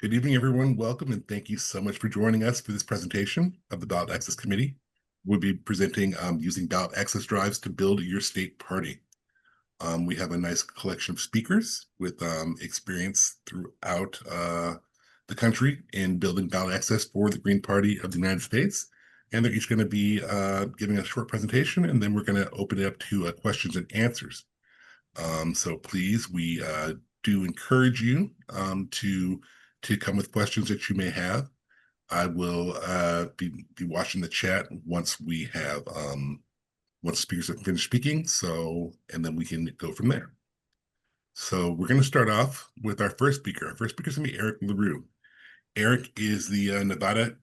Good evening, everyone. Welcome, and thank you so much for joining us for this presentation of the Ballot Access Committee. We'll be presenting using ballot access drives to build your state party. We have a nice collection of speakers with experience throughout the country in building ballot access for the Green Party of the United States. And they're each going to be giving a short presentation, and then we're going to open it up to questions and answers. So please, we do encourage you to come with questions that you may have. I will be watching the chat once we have once speakers have finished speaking. So, and then we can go from there. So we're going to start off with our first speaker. Our first speaker is going to be Eric LaRue. Eric is the Nevada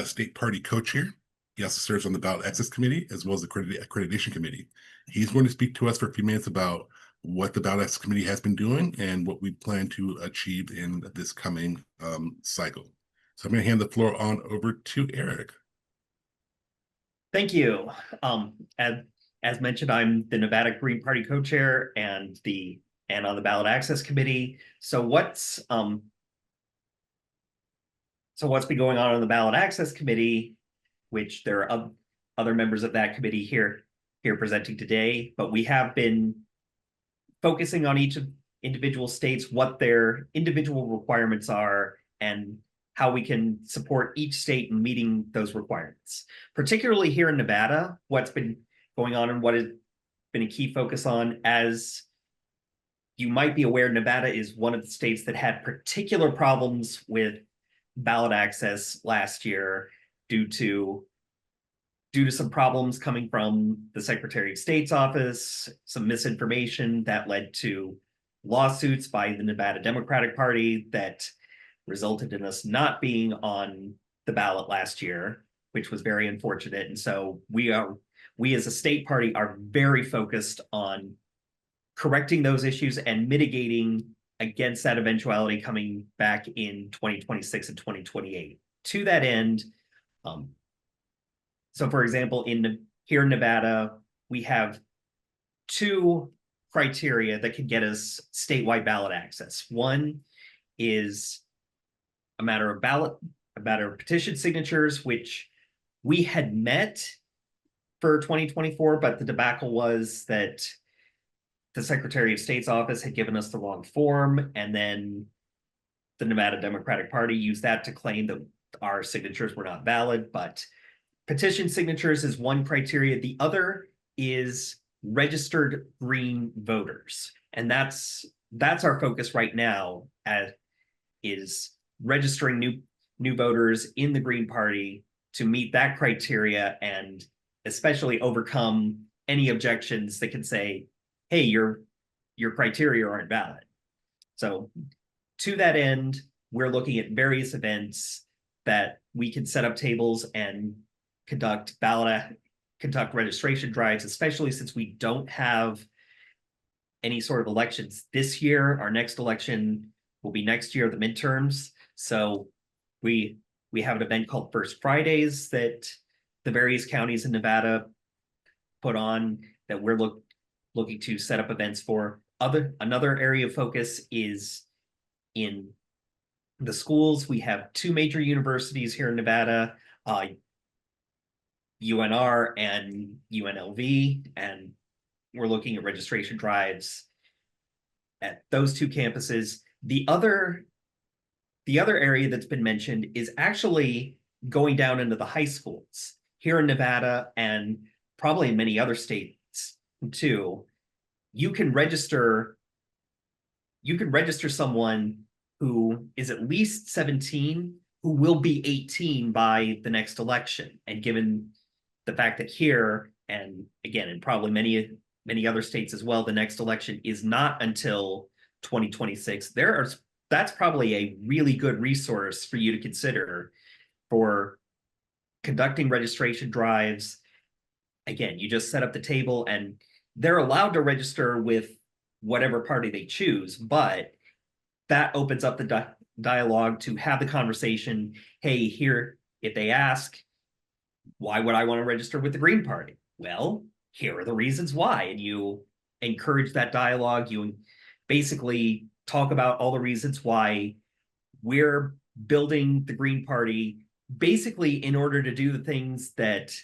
State Party co-chair. He also serves on the Ballot Access Committee as well as the Accreditation Committee. He's going to speak to us for a few minutes about what the Ballot Access Committee has been doing and what we plan to achieve in this coming cycle. So I'm going to hand the floor on over to Eric. Thank you. As mentioned, I'm the Nevada Green Party co-chair and on the Ballot Access Committee. So what's been going on the Ballot Access Committee, which there are other members of that committee here presenting today, but we have been focusing on each of individual states, what their individual requirements are, and how we can support each state in meeting those requirements. Particularly here in Nevada, what's been going on and what has been a key focus on, as you might be aware, Nevada is one of the states that had particular problems with ballot access last year due to some problems coming from the Secretary of State's office, some misinformation that led to lawsuits by the Nevada Democratic Party that resulted in us not being on the ballot last year, which was very unfortunate. And so we as a state party are very focused on correcting those issues and mitigating against that eventuality coming back in 2026 and 2028. To that end, so for example, here in Nevada, we have two criteria that can get us statewide ballot access. One is a matter of petition signatures, which we had met for 2024, but the debacle was that the Secretary of State's office had given us the wrong form, and then the Nevada Democratic Party used that to claim that our signatures were not valid. But petition signatures is one criteria. The other is registered green voters. And that's our focus right now, is registering new voters in the Green Party to meet that criteria and especially overcome any objections that can say, hey, your criteria aren't valid. So to that end, we're looking at various events that we can set up tables and conduct registration drives, especially since we don't have any sort of elections this year. Our next election will be next year, the midterms. So we have an event called First Fridays that the various counties in Nevada put on that we're looking to set up events for. Another area of focus is in the schools. We have two major universities here in Nevada, UNR and UNLV, and we're looking at registration drives at those two campuses. The other area that's been mentioned is actually going down into the high schools here in Nevada and probably in many other states too. You can register someone who is at least 17 who will be 18 by the next election. And given the fact that here, and again, in probably many other states as well, the next election is not until 2026, that's probably a really good resource for you to consider for conducting registration drives. Again, you just set up the table and they're allowed to register with whatever party they choose, but that opens up the dialogue to have the conversation. Hey, here, if they ask, why would I want to register with the Green Party? Well, here are the reasons why. And you encourage that dialogue. You basically talk about all the reasons why we're building the Green Party basically in order to do the things that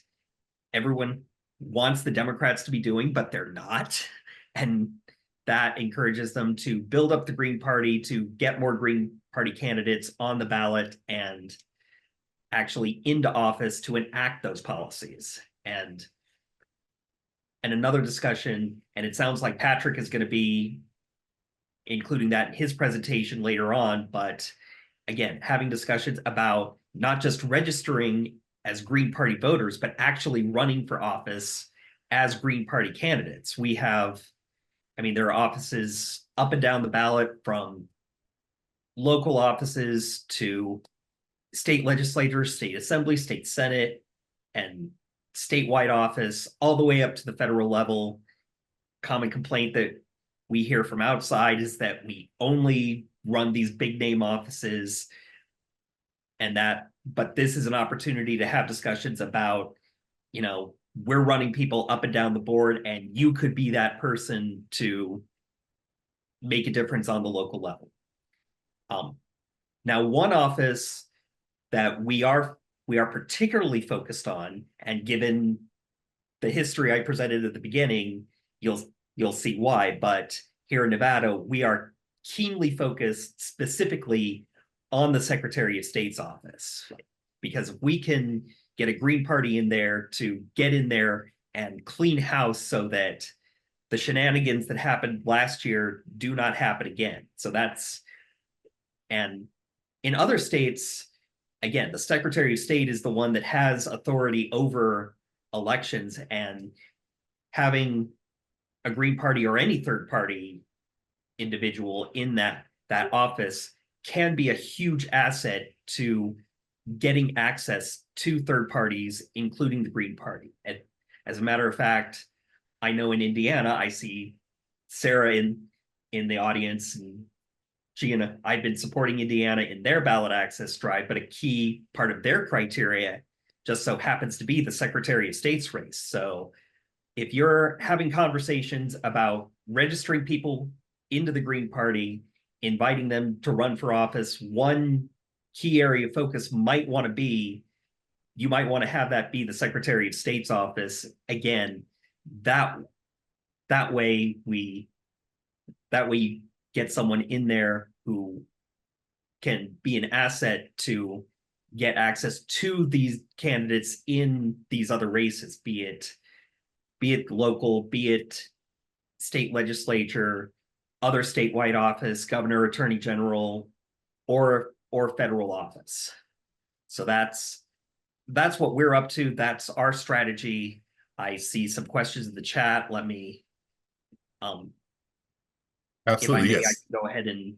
everyone wants the Democrats to be doing, but they're not. And that encourages them to build up the Green Party to get more Green Party candidates on the ballot and actually into office to enact those policies. And another discussion, and it sounds like Patrick is going to be including that in his presentation later on, but again, having discussions about not just registering as Green Party voters, but actually running for office as Green Party candidates. We have, I mean, there are offices up and down the ballot, from local offices to state legislatures, state assembly, state senate, and statewide office, all the way up to the federal level. Common complaint that we hear from outside is that we only run these big name offices, and that, but this is an opportunity to have discussions about, you know, we're running people up and down the board, and you could be that person to make a difference on the local level. Now, one office that we are particularly focused on, and given the history I presented at the beginning, you'll see why. But here in Nevada, we are keenly focused specifically on the Secretary of State's office, because if we can get a Green Party in there to get in there and clean house so that the shenanigans that happened last year do not happen again. So that's, and in other states, again, the Secretary of State is the one that has authority over elections, and having a Green Party or any third party individual in that office can be a huge asset to getting access to third parties, including the Green Party. And as a matter of fact, I know in Indiana, I see Sarah in the audience, and she and I've been supporting Indiana in their ballot access drive, but a key part of their criteria just so happens to be the Secretary of State's race. So if you're having conversations about registering people into the Green Party, inviting them to run for office, one key area of focus might want to be, you might want to have that be the Secretary of State's office. Again, that way you get someone in there who can be an asset to get access to these candidates in these other races, be it local, be it state legislature, other statewide office, governor, attorney general, or federal office. So that's what we're up to. That's our strategy. I see some questions in the chat. Let me Absolutely, if I may, yes. I can go ahead and.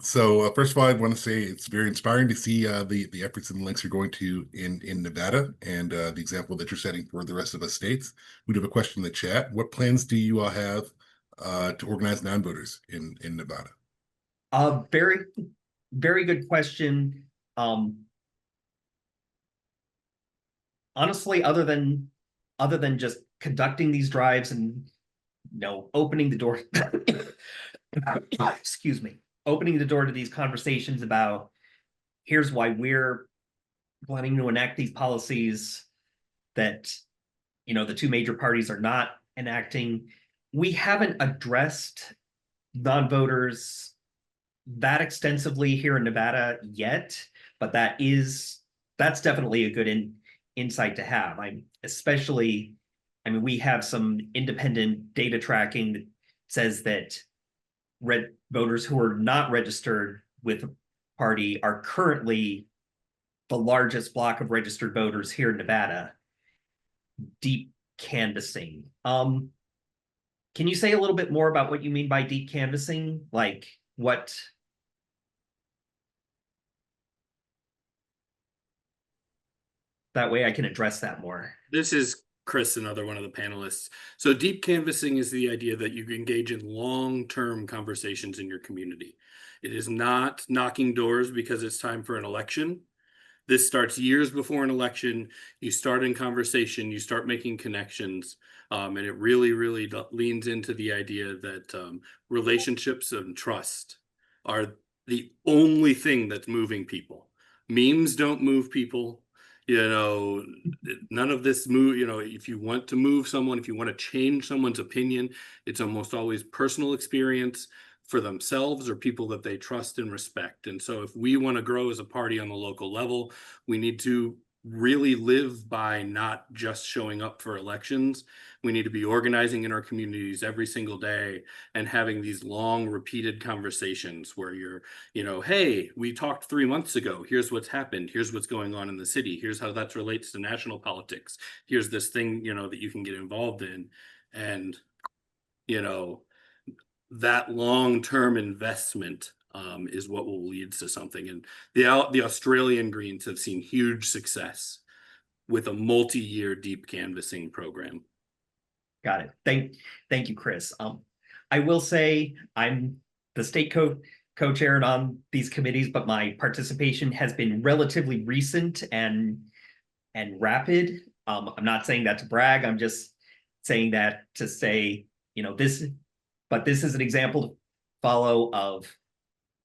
So first of all, I want to say it's very inspiring to see the efforts and the links you're going to in Nevada, and the example that you're setting for the rest of us states. We do have a question in the chat. What plans do you all have to organize non-voters in Nevada? Very, very good question. Honestly, other than just conducting these drives and, you know, opening the door, excuse me, opening the door to these conversations about here's why we're planning to enact these policies that, you know, the two major parties are not enacting. We haven't addressed non-voters that extensively here in Nevada yet, but that's definitely a good insight to have. I mean, we have some independent data tracking that says that voters who are not registered with a party are currently the largest block of registered voters here in Nevada. Deep canvassing. Can you say a little bit more about what you mean by deep canvassing? Like what? That way I can address that more. This is Chris, another one of the panelists. So deep canvassing is the idea that you engage in long-term conversations in your community. It is not knocking doors because it's time for an election. This starts years before an election. You start in conversation, you start making connections, and it really, really leans into the idea that relationships and trust are the only thing that's moving people. Memes don't move people. None of this move, if you want to move someone, if you want to change someone's opinion, it's almost always personal experience for themselves or people that they trust and respect. And so if we want to grow as a party on the local level, we need to really live by not just showing up for elections. We need to be organizing in our communities every single day and having these long repeated conversations where hey, we talked 3 months ago. Here's what's happened. Here's what's going on in the city. Here's how that relates to national politics. Here's this thing, that you can get involved in. And, you know, that long-term investment is what will lead to something. And the Australian Greens have seen huge success with a multi-year deep canvassing program. Got it. Thank you, Chris. I will say I'm the state co-chaired on these committees, but my participation has been relatively recent and rapid. I'm not saying that to brag. I'm just saying that to say, this is an example to follow of,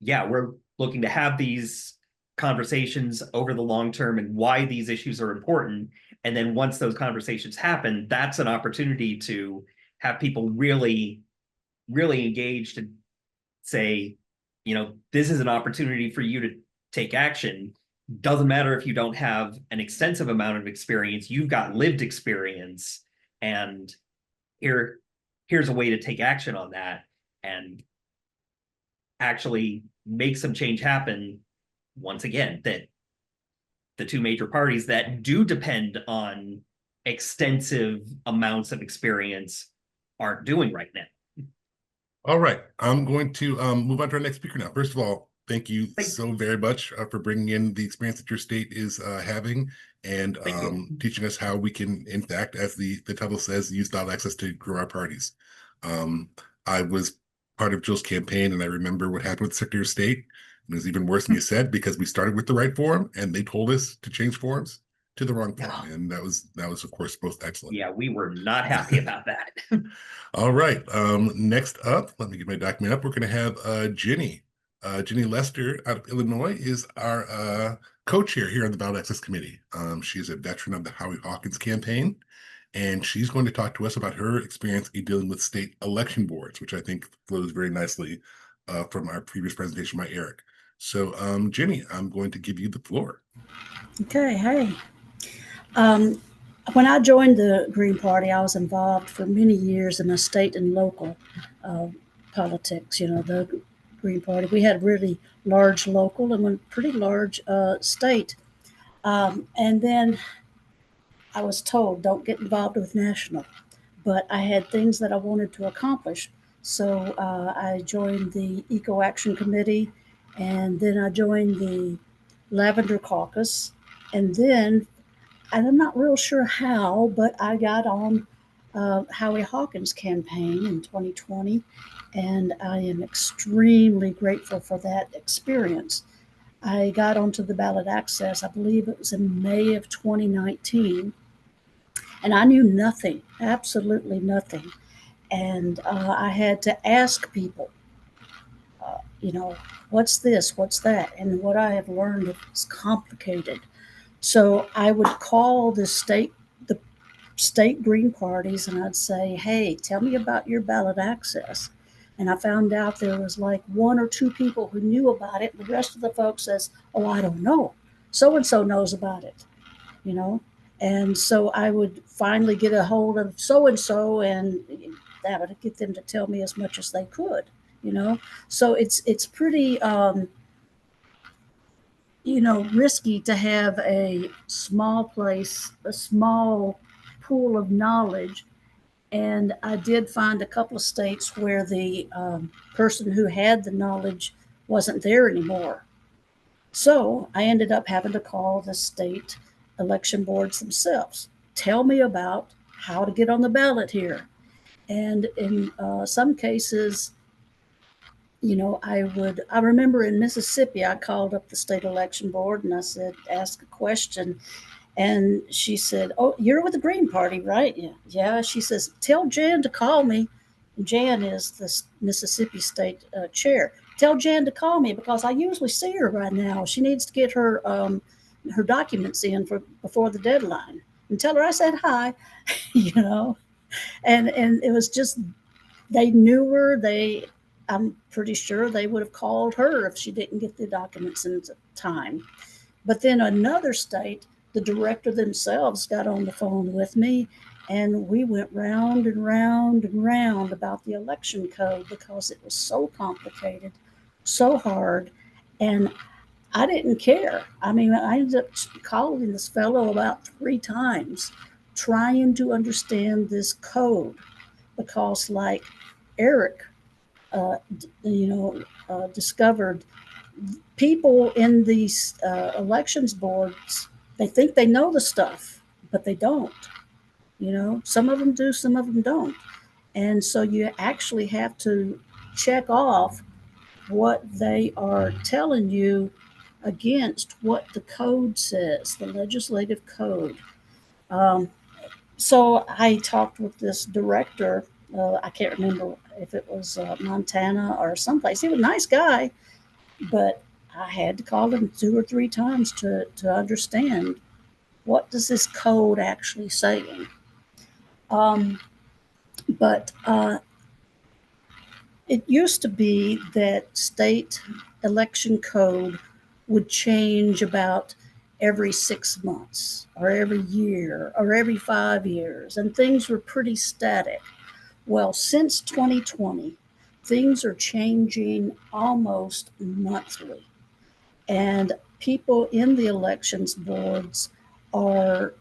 yeah, we're looking to have these conversations over the long term and why these issues are important. And then once those conversations happen, that's an opportunity to have people really, really engaged and say, this is an opportunity for you to take action. Doesn't matter if you don't have an extensive amount of experience, you've got lived experience, and here's a way to take action on that and actually make some change happen. Once again, that the two major parties that do depend on extensive amounts of experience aren't doing right now. All right, I'm going to move on to our next speaker now. First of all, thank you so very much for bringing in the experience that your state is having and teaching us how we can, in fact, as the title says, use ballot access to grow our parties. I was part of Jill's campaign, and I remember what happened with the Secretary of State. And it was even worse than you said, because we started with the right form, and they told us to change forms to the wrong form. And that was, of course, most excellent. Yeah, we were not happy about that. All right. Next up, let me get my document up. We're going to have Ginny. Ginny Lester out of Illinois is our co-chair here on the Ballot Access Committee. She's a veteran of the Howie Hawkins campaign, and she's going to talk to us about her experience in dealing with state election boards, which I think flows very nicely from our previous presentation by Eric. So, Ginny, I'm going to give you the floor. Okay, hey. When I joined the Green Party, I was involved for many years in the state and local politics. The Green Party, we had really large local and one pretty large state. And then I was told, don't get involved with national. But I had things that I wanted to accomplish. So I joined the Eco Action Committee, and then I joined the Lavender Caucus. And then, and I'm not real sure how, but I got on Howie Hawkins' campaign in 2020, and I am extremely grateful for that experience. I got onto the ballot access, I believe it was in May of 2019, and I knew nothing, absolutely nothing. And I had to ask people, what's this, what's that? And what I have learned is complicated. So I would call the state Green parties, and I'd say, hey, tell me about your ballot access. And I found out there was like one or two people who knew about it. The rest of the folks says, oh, I don't know. So-and-so knows about it, And so I would finally get a hold of so-and-so, and that would get them to tell me as much as they could, So it's pretty, risky to have a small place, a small pool of knowledge. And I did find a couple of states where the person who had the knowledge wasn't there anymore. So I ended up having to call the state election boards themselves. Tell me about how to get on the ballot here. And in some cases, I remember in Mississippi, I called up the state election board and I said, ask a question. And she said, oh, you're with the Green Party, right? Yeah. She says, tell Jan to call me. Jan is the Mississippi state chair. tell Jan to call me because I usually see her right now. She needs to get her documents in for before the deadline, and tell her I said hi, you know. And it was just, they knew her. I'm pretty sure they would have called her if she didn't get the documents in time. But then another state, the director themselves got on the phone with me, and we went round and round and round about the election code because it was so complicated, so hard, and I didn't care. I mean, I ended up calling this fellow about 3 times trying to understand this code because, like Eric, discovered, people in these elections boards, they think they know the stuff, but they don't. Some of them do, some of them don't. And so you actually have to check off what they are telling you against what the code says, the legislative code. Um, so I talked with this director. I can't remember if it was Montana or someplace. He was a nice guy, but I had to call him 2 or 3 times to understand, what does this code actually saying. But it used to be that state election code would change about every 6 months or every year or every 5 years, and things were pretty static. Well, since 2020, things are changing almost monthly. And people in the elections boards are,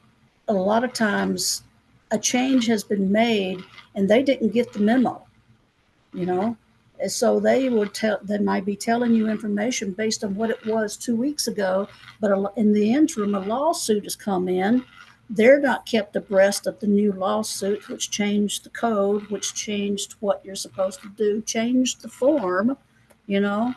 a lot of times, a change has been made and they didn't get the memo, you know? And so they might be telling you information based on what it was 2 weeks ago, but in the interim, a lawsuit has come in. They're not kept abreast of the new lawsuit, which changed the code, which changed what you're supposed to do, changed the form, you know?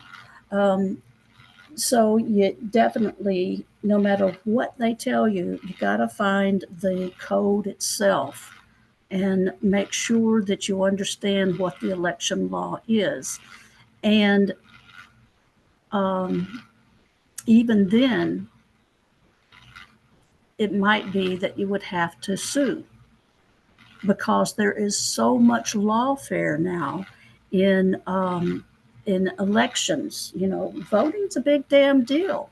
So you definitely, no matter what they tell you, you got to find the code itself and make sure that you understand what the election law is. And even then, it might be that you would have to sue because there is so much lawfare now in elections. Voting's a big damn deal.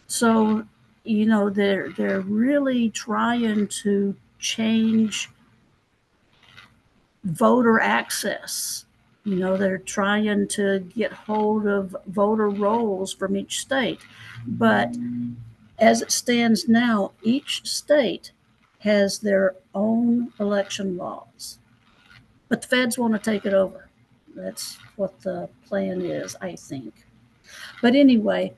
So, they're really trying to change voter access. They're trying to get hold of voter rolls from each state. But as it stands now, each state has their own election laws. But the feds want to take it over. That's what the plan is, I think. But anyway,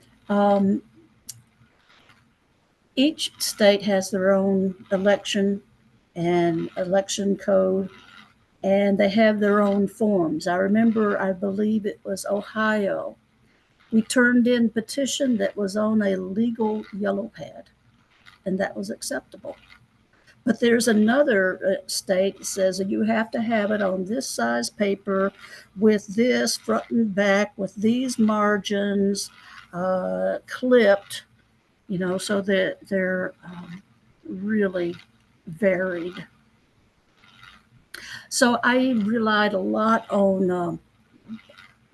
each state has their own election and election code, and they have their own forms. I believe it was Ohio. We turned in petition that was on a legal yellow pad, and that was acceptable. But there's another state that says that you have to have it on this size paper with this front and back, with these margins, clipped, so that they're really varied. So I relied a lot on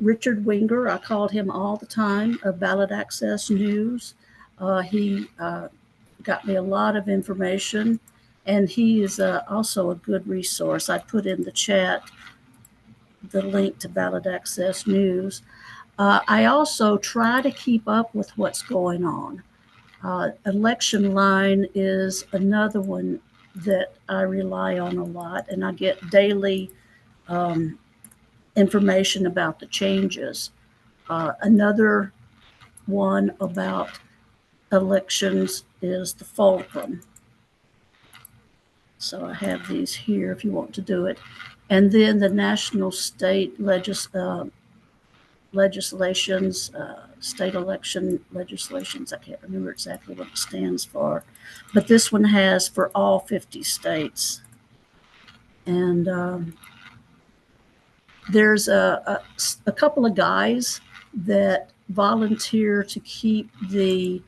Richard Winger. I called him all the time of Ballot Access News. He got me a lot of information, and he is also a good resource. I put in the chat the link to Ballot Access News. I also try to keep up with what's going on. Election Line is another one that I rely on a lot, and I get daily information about the changes. Another one about elections is the Fulcrum. So I have these here if you want to do it. And then the national state legislations, state election legislations. I can't remember exactly what it stands for, but this one has for all 50 states. And there's a couple of guys that volunteer to keep the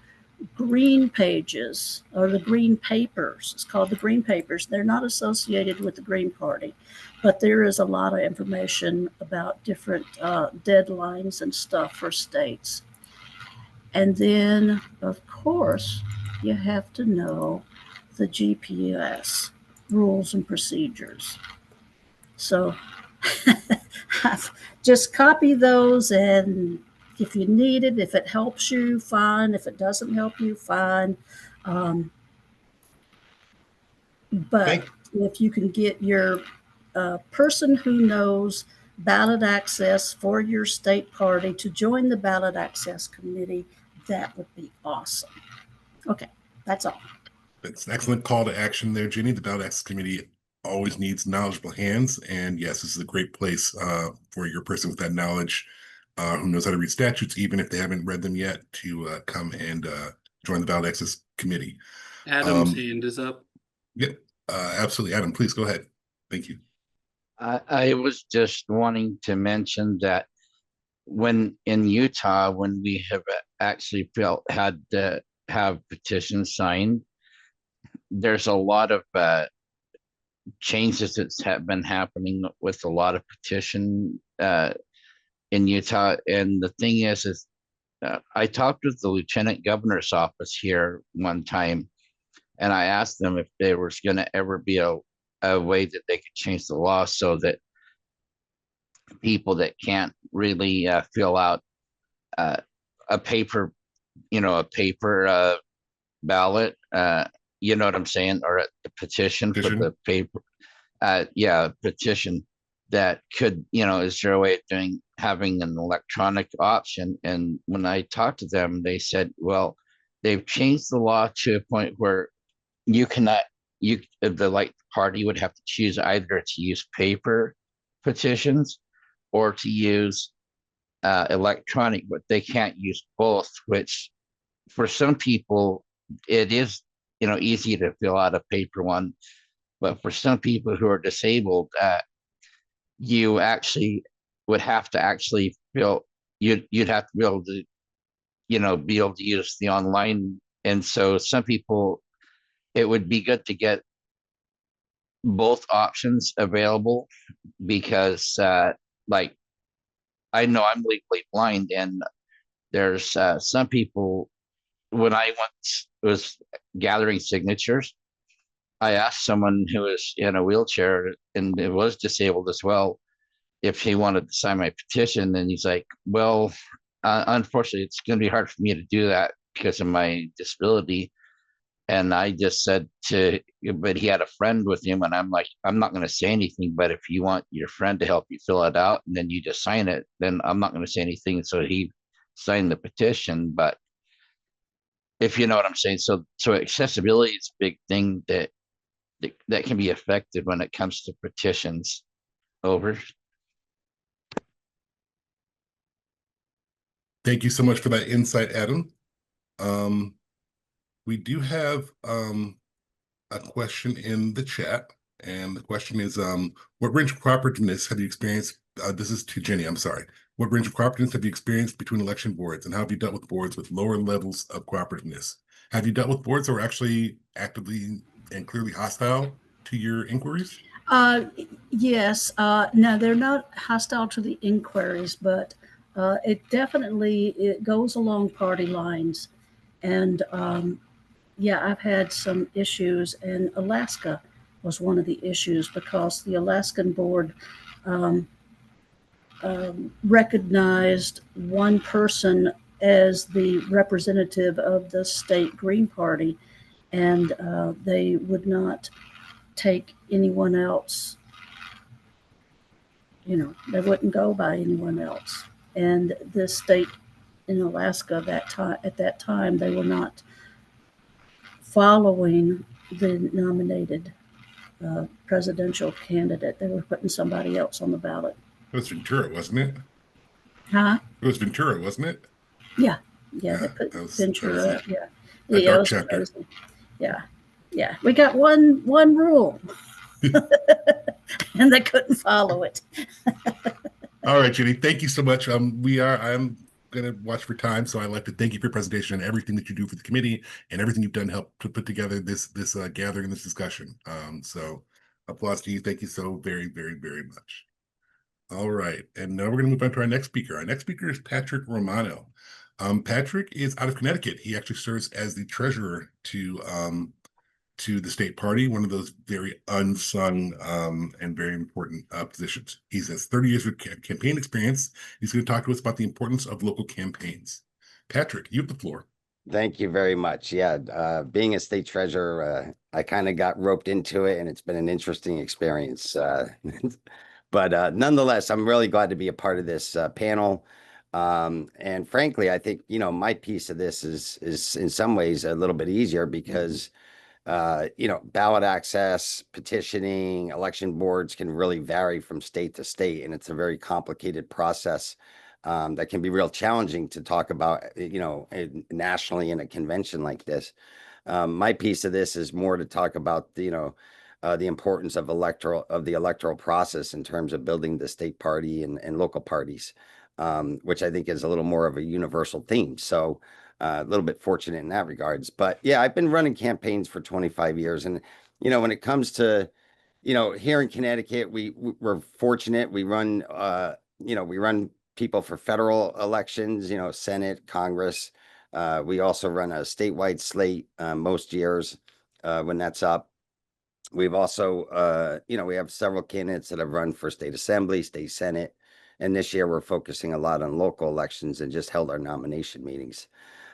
green pages or the green papers. It's called the green papers. They're not associated with the Green Party, but there is a lot of information about different deadlines and stuff for states. And then, of course, you have to know the GPS rules and procedures. So just copy those, and if you need it, if it helps you, fine. If it doesn't help you, fine. But if you can get your person who knows ballot access for your state party to join the ballot access committee, that would be awesome. Okay, that's all. That's an excellent call to action there, Jenny. The Ballot Access Committee always needs knowledgeable hands. And yes, this is a great place for your person with that knowledge who knows how to read statutes, even if they haven't read them yet, to come and join the Ballot Access Committee. Adam's hand is up. Yep, absolutely. Adam, please go ahead. Thank you. I was just wanting to mention that when in Utah, when we have actually had to have petitions signed, there's a lot of changes that's been happening with a lot of petition in Utah. And the thing is I talked with the lieutenant governor's office here one time, and I asked them if there was going to ever be a way that they could change the law so that people that can't really fill out a paper ballot, you know what I'm saying, or a petition for the paper, petition that could, is there a way of having an electronic option? And when I talked to them, they said, well, they've changed the law to a point where you cannot, the party would have to choose either to use paper petitions or to use electronic, but they can't use both, which for some people it is easy to fill out a paper one, but for some people who are disabled, you actually would have to actually you'd have to be able to use the online. And so some people, it would be good to get both options available, because I know I'm legally blind, and there's some people, when I once was gathering signatures, I asked someone who was in a wheelchair and it was disabled as well if he wanted to sign my petition. And he's like, well, unfortunately, it's going to be hard for me to do that because of my disability. And I just said but he had a friend with him, and I'm like, I'm not going to say anything, but if you want your friend to help you fill it out and then you just sign it, then I'm not going to say anything. So he signed the petition. But if you know what I'm saying, so accessibility is a big thing that can be effective when it comes to petitions. Over. Thank you so much for that insight, Adam. We do have a question in the chat, and the question is, what range of cooperativeness have you experienced? This is to Jenny, I'm sorry. What range of cooperativeness have you experienced between election boards, and how have you dealt with boards with lower levels of cooperativeness? Have you dealt with boards that are actually actively and clearly hostile to your inquiries? Yes. No, they're not hostile to the inquiries, but it goes along party lines. And I've had some issues, and Alaska was one of the issues, because the Alaskan board recognized one person as the representative of the state Green Party, and they would not take anyone else. They wouldn't go by anyone else. And the state in Alaska at that time, they were not following the nominated presidential candidate. They were putting somebody else on the ballot. It was Ventura, wasn't it? Huh? It was Ventura, wasn't it? Yeah. They put Ventura. A dark chapter. Yeah. We got one rule, and they couldn't follow it. All right, Jenny. Thank you so much. I'm gonna watch for time, so I'd like to thank you for your presentation and everything that you do for the committee and everything you've done to help to put together this gathering, this discussion. So applause to you. Thank you so very, very, very much. All right, and now we're going to move on to our next speaker. Our next speaker is Patrick Romano. Patrick is out of Connecticut. He actually serves as the treasurer to the state party, one of those very unsung and very important positions. He has 30 years of campaign experience. He's going to talk to us about the importance of local campaigns. Patrick, you have the floor. Thank you very much. Yeah, being a state treasurer, I kind of got roped into it, and it's been an interesting experience. But nonetheless, I'm really glad to be a part of this panel. And frankly, I think, my piece of this is in some ways a little bit easier because ballot access, petitioning, election boards can really vary from state to state, and it's a very complicated process that can be real challenging to talk about, nationally in a convention like this. My piece of this is more to talk about, the importance of the electoral process in terms of building the state party and local parties, which I think is a little more of a universal theme. So a little bit fortunate in that regards. But yeah, I've been running campaigns for 25 years. And, when it comes to, here in Connecticut, we're fortunate. We run, we run people for federal elections, Senate, Congress. We also run a statewide slate most years when that's up. We've also, we have several candidates that have run for state assembly, state senate. And this year we're focusing a lot on local elections and just held our nomination meetings.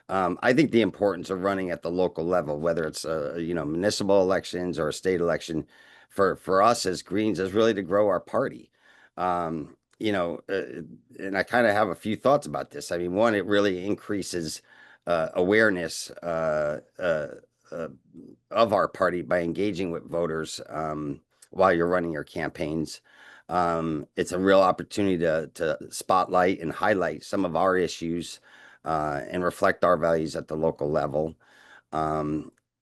I think the importance of running at the local level, whether it's municipal elections or a state election, for us as Greens is really to grow our party. And I kind of have a few thoughts about this. I mean, one, it really increases awareness of our party by engaging with voters while you're running your campaigns. It's a real opportunity to spotlight and highlight some of our issues and reflect our values at the local level.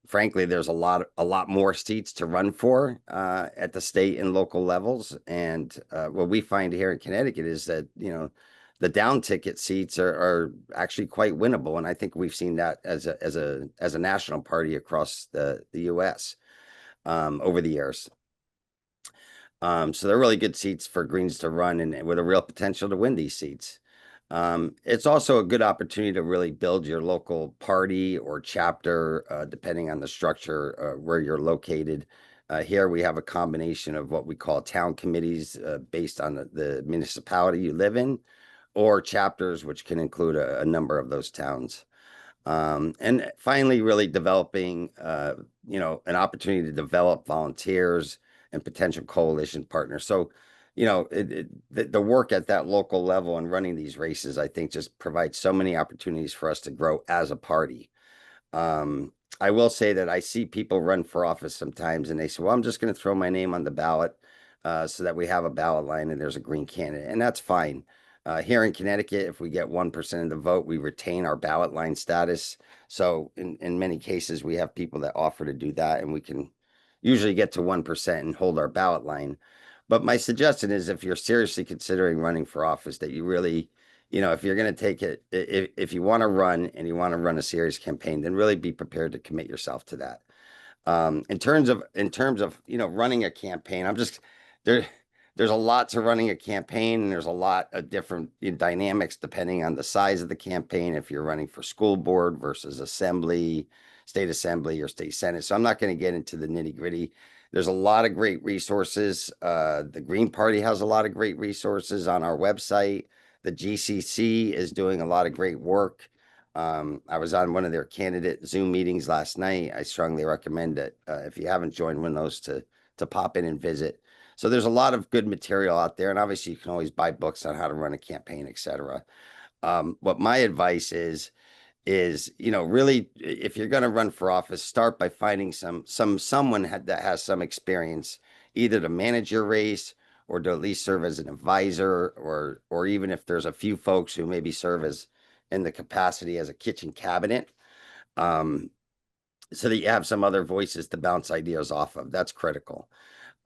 Frankly, there's a lot more seats to run for at the state and local levels. And what we find here in Connecticut is that, the down ticket seats are actually quite winnable. And I think we've seen that as a national party across the US over the years. So they're really good seats for Greens to run and with a real potential to win these seats. It's also a good opportunity to really build your local party or chapter, depending on the structure where you're located. Here we have a combination of what we call town committees based on the municipality you live in, or chapters, which can include a number of those towns. And finally, really developing, an opportunity to develop volunteers and potential coalition partners. So, the work at that local level and running these races, I think, just provides so many opportunities for us to grow as a party. I will say that I see people run for office sometimes and they say, well, I'm just going to throw my name on the ballot so that we have a ballot line and there's a green candidate. And that's fine. Here in Connecticut, if we get 1% of the vote, we retain our ballot line status. So in many cases, we have people that offer to do that, and we can usually get to 1% and hold our ballot line. But my suggestion is, if you're seriously considering running for office, that you really, if you're going to take it, if you want to run and you want to run a serious campaign, then really be prepared to commit yourself to that. In terms of, running a campaign, there's a lot to running a campaign, and there's a lot of different dynamics depending on the size of the campaign. If you're running for school board versus assembly, state assembly, or state senate. So I'm not going to get into the nitty gritty. There's a lot of great resources. The Green Party has a lot of great resources on our website. The GCC is doing a lot of great work. I was on one of their candidate Zoom meetings last night. I strongly recommend that if you haven't joined one of those to pop in and visit. So there's a lot of good material out there, and obviously you can always buy books on how to run a campaign, etc. What my advice is really, if you're going to run for office, start by finding someone that has some experience, either to manage your race or to at least serve as an advisor, or even if there's a few folks who maybe serve as in the capacity as a kitchen cabinet, so that you have some other voices to bounce ideas off of. That's critical.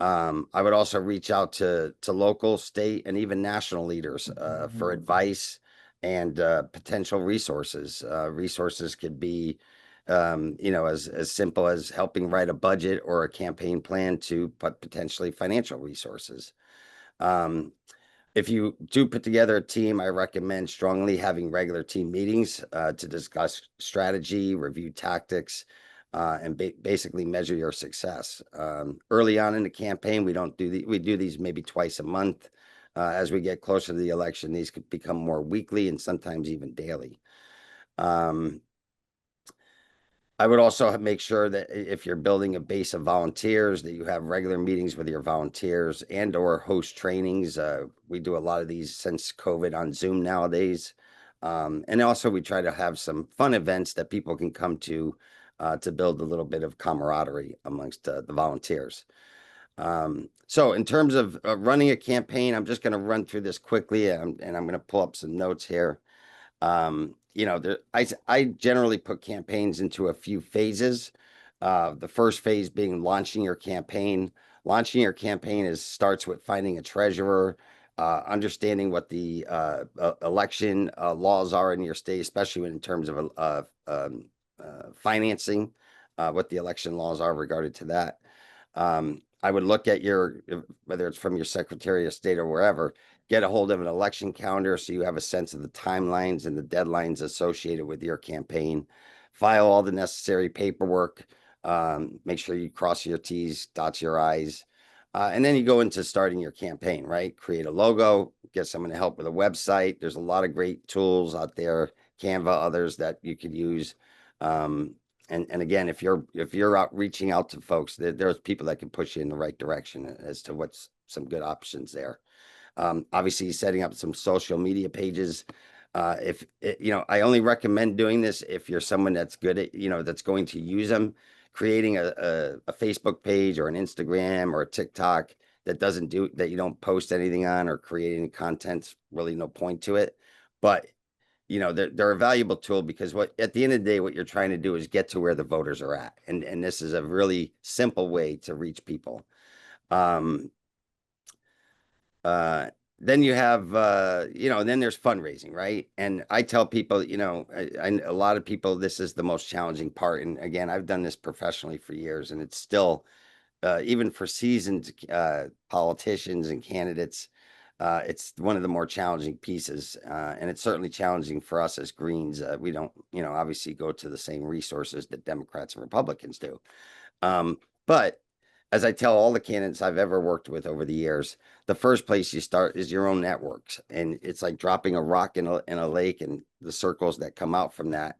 I would also reach out to local, state, and even national leaders for advice and potential resources. Resources could be, as simple as helping write a budget or a campaign plan to potentially financial resources. If you do put together a team, I recommend strongly having regular team meetings to discuss strategy, review tactics, and basically measure your success. Early on in the campaign, we do these maybe twice a month. As we get closer to the election, these could become more weekly and sometimes even daily. I would also make sure that if you're building a base of volunteers, that you have regular meetings with your volunteers and or host trainings. We do a lot of these since COVID on Zoom nowadays. And also we try to have some fun events that people can come to build a little bit of camaraderie amongst the volunteers. So in terms of running a campaign, I'm just going to run through this quickly, and I'm going to pull up some notes here. I generally put campaigns into a few phases. The first phase being launching your campaign. Launching your campaign starts with finding a treasurer, understanding what the election laws are in your state, especially in terms of financing, what the election laws are regarding to that. I would look at whether it's from your Secretary of State or wherever, get a hold of an election calendar so you have a sense of the timelines and the deadlines associated with your campaign. File all the necessary paperwork. Make sure you cross your T's, dot your I's. And then you go into starting your campaign, right? Create a logo, get someone to help with a website. There's a lot of great tools out there, Canva, others that you could use. And again, if you're out reaching out to folks, there's people that can push you in the right direction as to what's some good options there. Obviously, setting up some social media pages. I only recommend doing this if you're someone that's good at, that's going to use them. Creating a Facebook page or an Instagram or a TikTok that you don't post anything on or create any content, really no point to it. But they're a valuable tool because at the end of the day, what you're trying to do is get to where the voters are at. And this is a really simple way to reach people. Then you have, then there's fundraising, right? And I tell people, a lot of people, this is the most challenging part. And again, I've done this professionally for years, and it's still, even for seasoned politicians and candidates, it's one of the more challenging pieces. And it's certainly challenging for us as Greens. We don't, obviously go to the same resources that Democrats and Republicans do. But as I tell all the candidates I've ever worked with over the years, the first place you start is your own networks. And it's like dropping a rock in a lake and the circles that come out from that,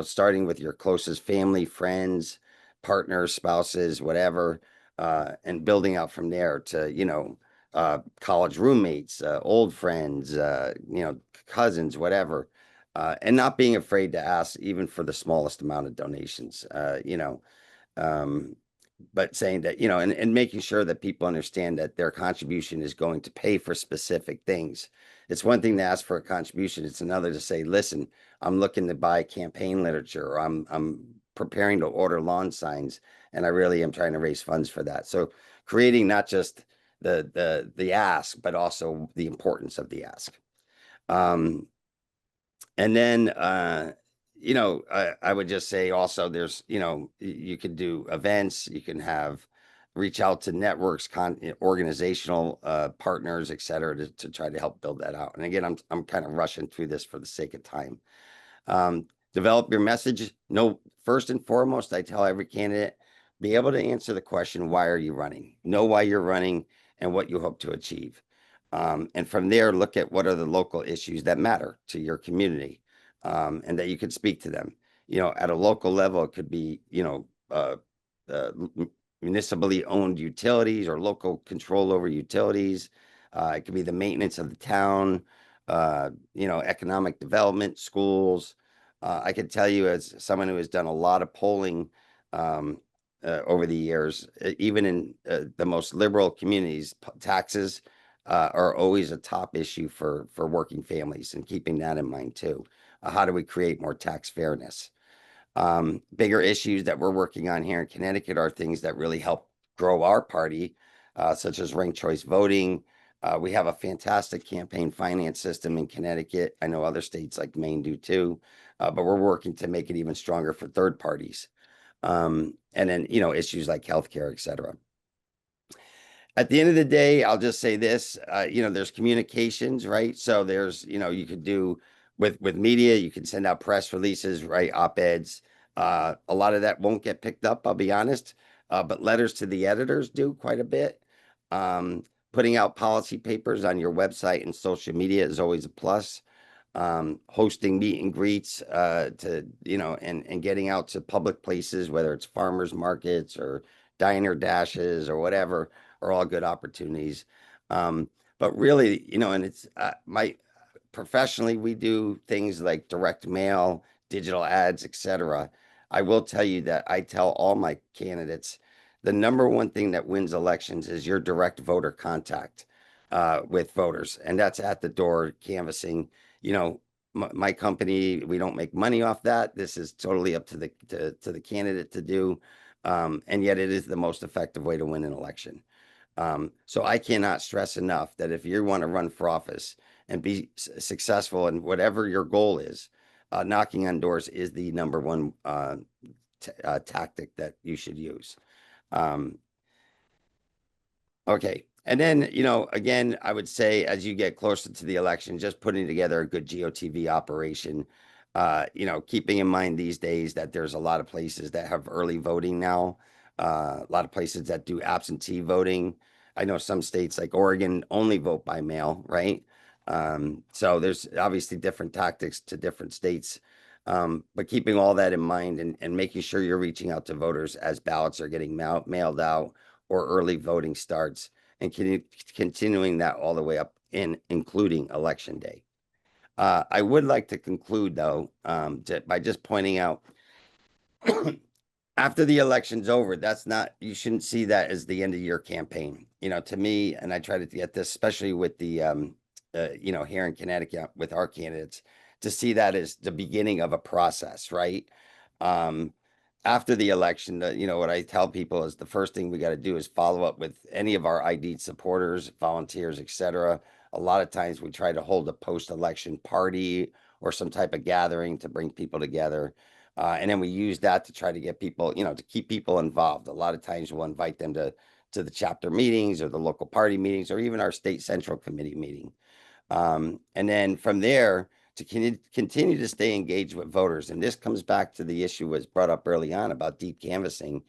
starting with your closest family, friends, partners, spouses, whatever, and building out from there to, college roommates, old friends, cousins, whatever, and not being afraid to ask even for the smallest amount of donations, but saying that, and making sure that people understand that their contribution is going to pay for specific things. It's one thing to ask for a contribution. It's another to say, listen, I'm looking to buy campaign literature, or I'm preparing to order lawn signs, and I really am trying to raise funds for that. So creating not just the ask, but also the importance of the ask. And then, I would just say also there's, you could do events, you can reach out to networks, organizational partners, et cetera, to try to help build that out. And again, I'm kind of rushing through this for the sake of time. Develop your message. First and foremost, I tell every candidate, be able to answer the question, why are you running? Know why you're running and what you hope to achieve. And from there, look at what are the local issues that matter to your community, and that you could speak to them. At a local level, it could be, municipally owned utilities or local control over utilities. It could be the maintenance of the town, economic development, schools. I could tell you, as someone who has done a lot of polling over the years, even in the most liberal communities, taxes are always a top issue for working families, and keeping that in mind too. How do we create more tax fairness? Bigger issues that we're working on here in Connecticut are things that really help grow our party, such as ranked choice voting, We have a fantastic campaign finance system in Connecticut. I know other states like Maine do too, but we're working to make it even stronger for third parties. And then, you know, issues like healthcare, et cetera. At the end of the day, I'll just say this, you know, there's communications, right? So there's, you know, you could do with media, you can send out press releases, right? Op-eds. A lot of that won't get picked up, I'll be honest. But letters to the editors do quite a bit. Putting out policy papers on your website and social media is always a plus. Hosting meet and greets to, you know, and getting out to public places, whether it's farmers markets or diner dashes or whatever, are all good opportunities. But really, you know, and it's professionally, we do things like direct mail, digital ads, etc. I will tell you that I tell all my candidates the number one thing that wins elections is your direct voter contact with voters, and that's at the door canvassing. You know, my company, we don't make money off that. This is totally up to the candidate to do, and yet it is the most effective way to win an election. So I cannot stress enough that if you want to run for office and be successful in whatever your goal is, knocking on doors is the number one tactic that you should use. Okay. And then, you know, again, I would say as you get closer to the election, just putting together a good GOTV operation, you know, keeping in mind these days that there's a lot of places that have early voting now, a lot of places that do absentee voting. I know some states like Oregon only vote by mail, right? So there's obviously different tactics to different states. But keeping all that in mind and making sure you're reaching out to voters as ballots are getting mailed out or early voting starts, and continuing that all the way up including election day. I would like to conclude though, by just pointing out after the election's over, you shouldn't see that as the end of your campaign. You know, to me, and I try to get this, especially with the, you know, here in Connecticut with our candidates, to see that as the beginning of a process, right? After the election, you know, what I tell people is the first thing we got to do is follow up with any of our ID'd supporters, volunteers, etc. A lot of times we try to hold a post-election party or some type of gathering to bring people together. And then we use that to try to get people, you know, to keep people involved. A lot of times we'll invite them to the chapter meetings or the local party meetings or even our state central committee meeting. And then from there, to continue to stay engaged with voters. And this comes back to the issue was brought up early on about deep canvassing,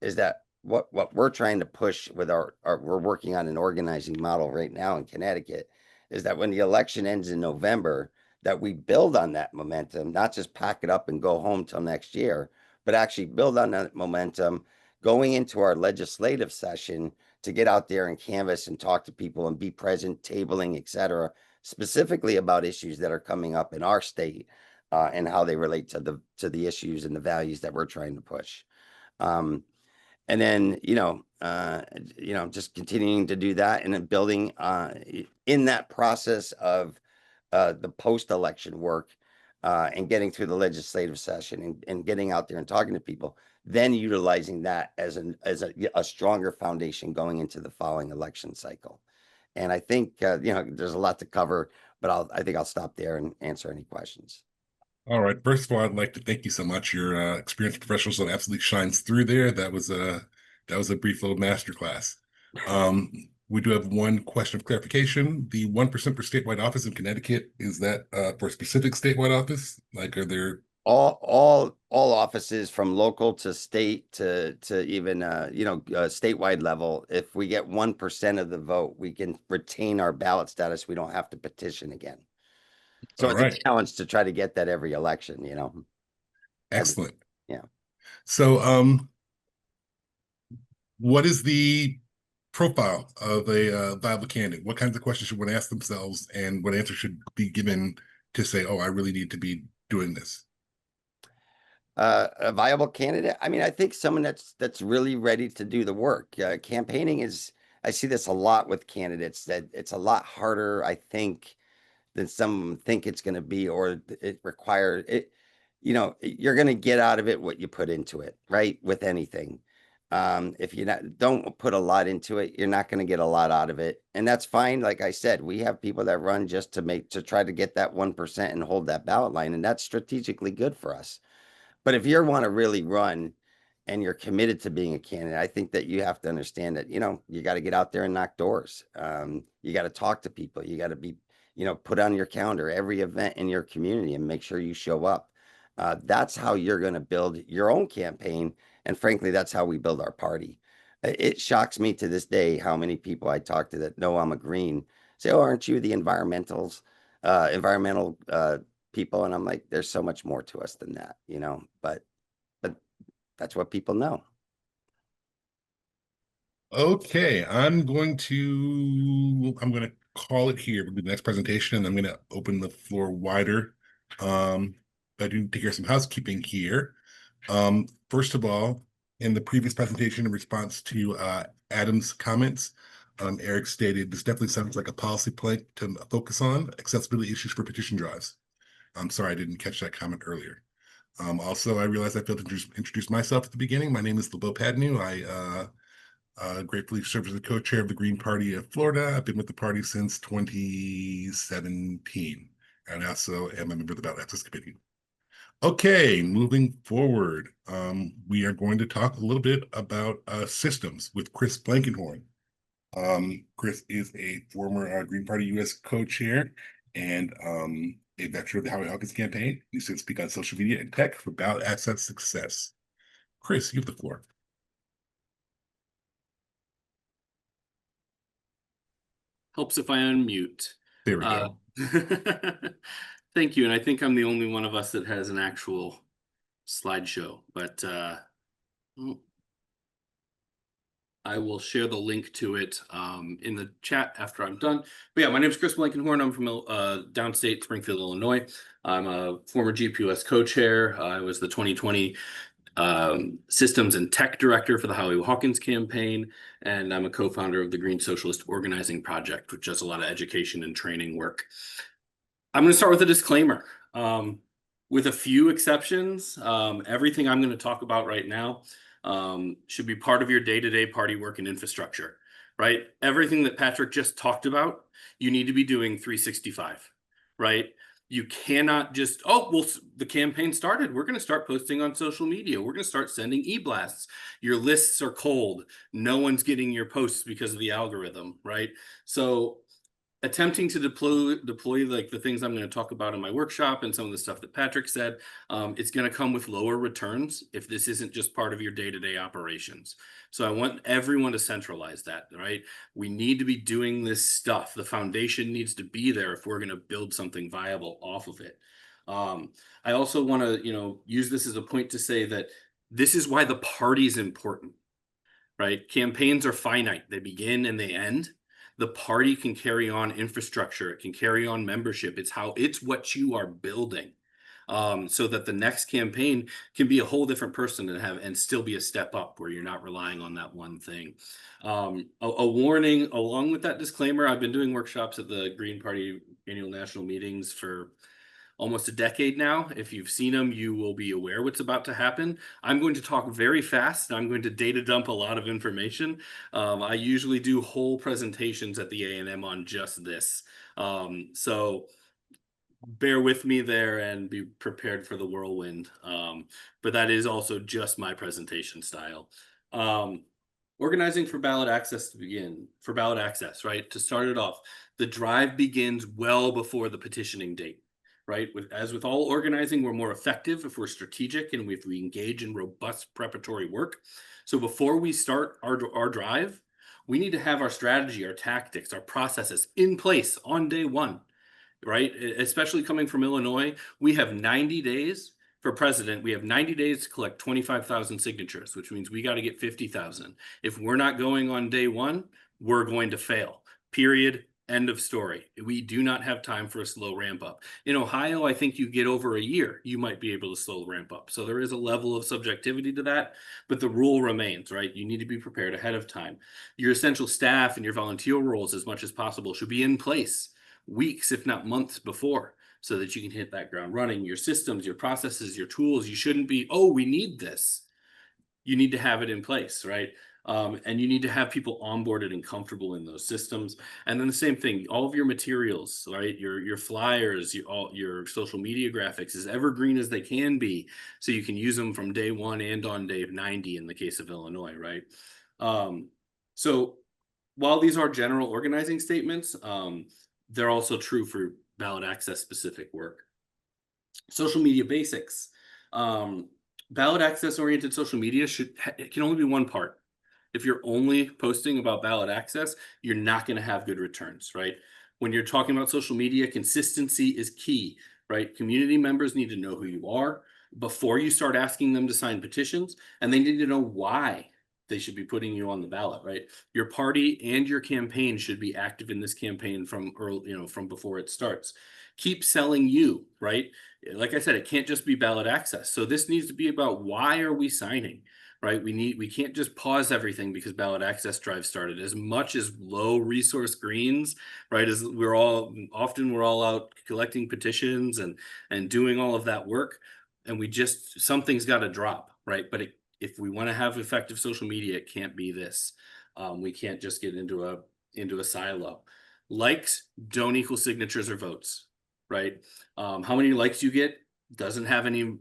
is that what we're trying to push with we're working on an organizing model right now in Connecticut, is that when the election ends in November, that we build on that momentum, not just pack it up and go home till next year, but actually build on that momentum going into our legislative session to get out there and canvass and talk to people and be present, tabling, et cetera, specifically about issues that are coming up in our state and how they relate to the issues and the values that we're trying to push. And then, you know, just continuing to do that and then building in that process of the post-election work and getting through the legislative session and getting out there and talking to people, then utilizing that as a stronger foundation going into the following election cycle. And I think, you know, there's a lot to cover, but I think I'll stop there and answer any questions. All right. First of all, I'd like to thank you so much. Your experienced professional absolutely shines through there. That was a brief little masterclass. We do have one question of clarification. The 1% per statewide office in Connecticut, is that for a specific statewide office? Like, are there all offices from local to state to even statewide level? If we get 1% of the vote, we can retain our ballot status. We don't have to petition again. So All it's right. a challenge to try to get that every election, you know. Excellent. Yeah. So, what is the profile of a viable candidate? What kinds of questions should one ask themselves, and what answer should be given to say, "Oh, I really need to be doing this"? A viable candidate. I mean, I think someone that's really ready to do the work. Campaigning is, I see this a lot with candidates, that it's a lot harder, I think, than some think it's going to be, or it requires it. You know, you're going to get out of it what you put into it, right? With anything. If you don't put a lot into it, you're not going to get a lot out of it. And that's fine. Like I said, we have people that run just to try to get that 1% and hold that ballot line. And that's strategically good for us. But if you want to really run and you're committed to being a candidate, I think that you have to understand that, you got to get out there and knock doors. You got to talk to people. You got to be, put on your calendar every event in your community and make sure you show up. That's how you're going to build your own campaign. And frankly, that's how we build our party. It shocks me to this day how many people I talk to that know I'm a green say, "Oh, aren't you the environmental people?" And I'm like, there's so much more to us than that, but that's what people know. Okay, I'm going to call it here for the next presentation, and I'm going to open the floor wider. I do take care of some housekeeping here. First of all, in the previous presentation, in response to Adam's comments, Eric stated this definitely sounds like a policy plank to focus on accessibility issues for petition drives. I'm sorry I didn't catch that comment earlier. Also, I realized I failed to introduce myself at the beginning. My name is LeBeau Padnew. I gratefully serve as the co-chair of the Green Party of Florida. I've been with the party since 2017, and I also am a member of the Ballot Access Committee. Okay, moving forward, we are going to talk a little bit about systems with Chris Blankenhorn. Chris is a former Green Party U.S. co-chair and a veteran of the Howie Hawkins campaign. He used to speak on social media and tech for ballot access success. Chris, you have the floor. Helps if I unmute. There we go. Thank you. And I think I'm the only one of us that has an actual slideshow, but I will share the link to it in the chat after I'm done. But yeah, my name is Chris Blankenhorn. I'm from downstate Springfield, Illinois. I'm a former GPUS co-chair. I was the 2020 systems and tech director for the Howie Hawkins campaign, and I'm a co-founder of the Green Socialist Organizing Project, which does a lot of education and training work. I'm going to start with a disclaimer. With a few exceptions, everything I'm going to talk about right now should be part of your day-to-day party work and infrastructure, right? Everything that Patrick just talked about, you need to be doing 365, right? You cannot just, oh, well, the campaign started. We're going to start posting on social media. We're going to start sending e-blasts. Your lists are cold. No one's getting your posts because of the algorithm, right? So attempting to deploy like the things I'm going to talk about in my workshop and some of the stuff that Patrick said, it's going to come with lower returns if this isn't just part of your day-to-day operations. So I want everyone to centralize that, right? We need to be doing this stuff. The foundation needs to be there if we're going to build something viable off of it. I also want to, use this as a point to say that this is why the party is important, right? Campaigns are finite. They begin and they end. The party can carry on infrastructure. It can carry on membership. It's what you are building, so that the next campaign can be a whole different person and still be a step up where you're not relying on that one thing. A warning along with that disclaimer, I've been doing workshops at the Green Party annual national meetings for almost a decade now. If you've seen them, you will be aware what's about to happen. I'm going to talk very fast. And I'm going to data dump a lot of information. I usually do whole presentations at the A&M on just this. So bear with me there and be prepared for the whirlwind. But that is also just my presentation style. Organizing for ballot access right? To start it off, the drive begins well before the petitioning date. Right? As with all organizing, we're more effective if we're strategic and if we engage in robust preparatory work. So before we start our drive, we need to have our strategy, our tactics, our processes in place on day one, right? Especially coming from Illinois, we have 90 days for president. We have 90 days to collect 25,000 signatures, which means we got to get 50,000. If we're not going on day one, we're going to fail, period. End of story. We do not have time for a slow ramp up. In Ohio, I think you get over a year, you might be able to slow ramp up. So there is a level of subjectivity to that, but the rule remains, right? You need to be prepared ahead of time. Your essential staff and your volunteer roles, as much as possible, should be in place weeks, if not months before, so that you can hit that ground running. Your systems, your processes, your tools, you shouldn't be, oh, we need this. you need to have it in place, right? And you need to have people onboarded and comfortable in those systems. And then the same thing, all of your materials, right? Your flyers, your social media graphics, as evergreen as they can be, so you can use them from day one and on day 90 in the case of Illinois, right? So while these are general organizing statements, they're also true for ballot access specific work. Social media basics. Ballot access oriented social media it can only be one part. If you're only posting about ballot access, you're not going to have good returns, right? When you're talking about social media, consistency is key, right? Community members need to know who you are before you start asking them to sign petitions, and they need to know why they should be putting you on the ballot, right? Your party and your campaign should be active in this campaign from early, from before it starts. Keep selling you, right? Like I said, it can't just be ballot access. So this needs to be about, why are we signing? Right? We can't just pause everything because ballot access drive started. As much as low resource greens, right? As we're all out collecting petitions and doing all of that work, and something's got to drop, right? But if we want to have effective social media, it can't be this. We can't just get into a silo. Likes don't equal signatures or votes, right? How many likes you get doesn't have any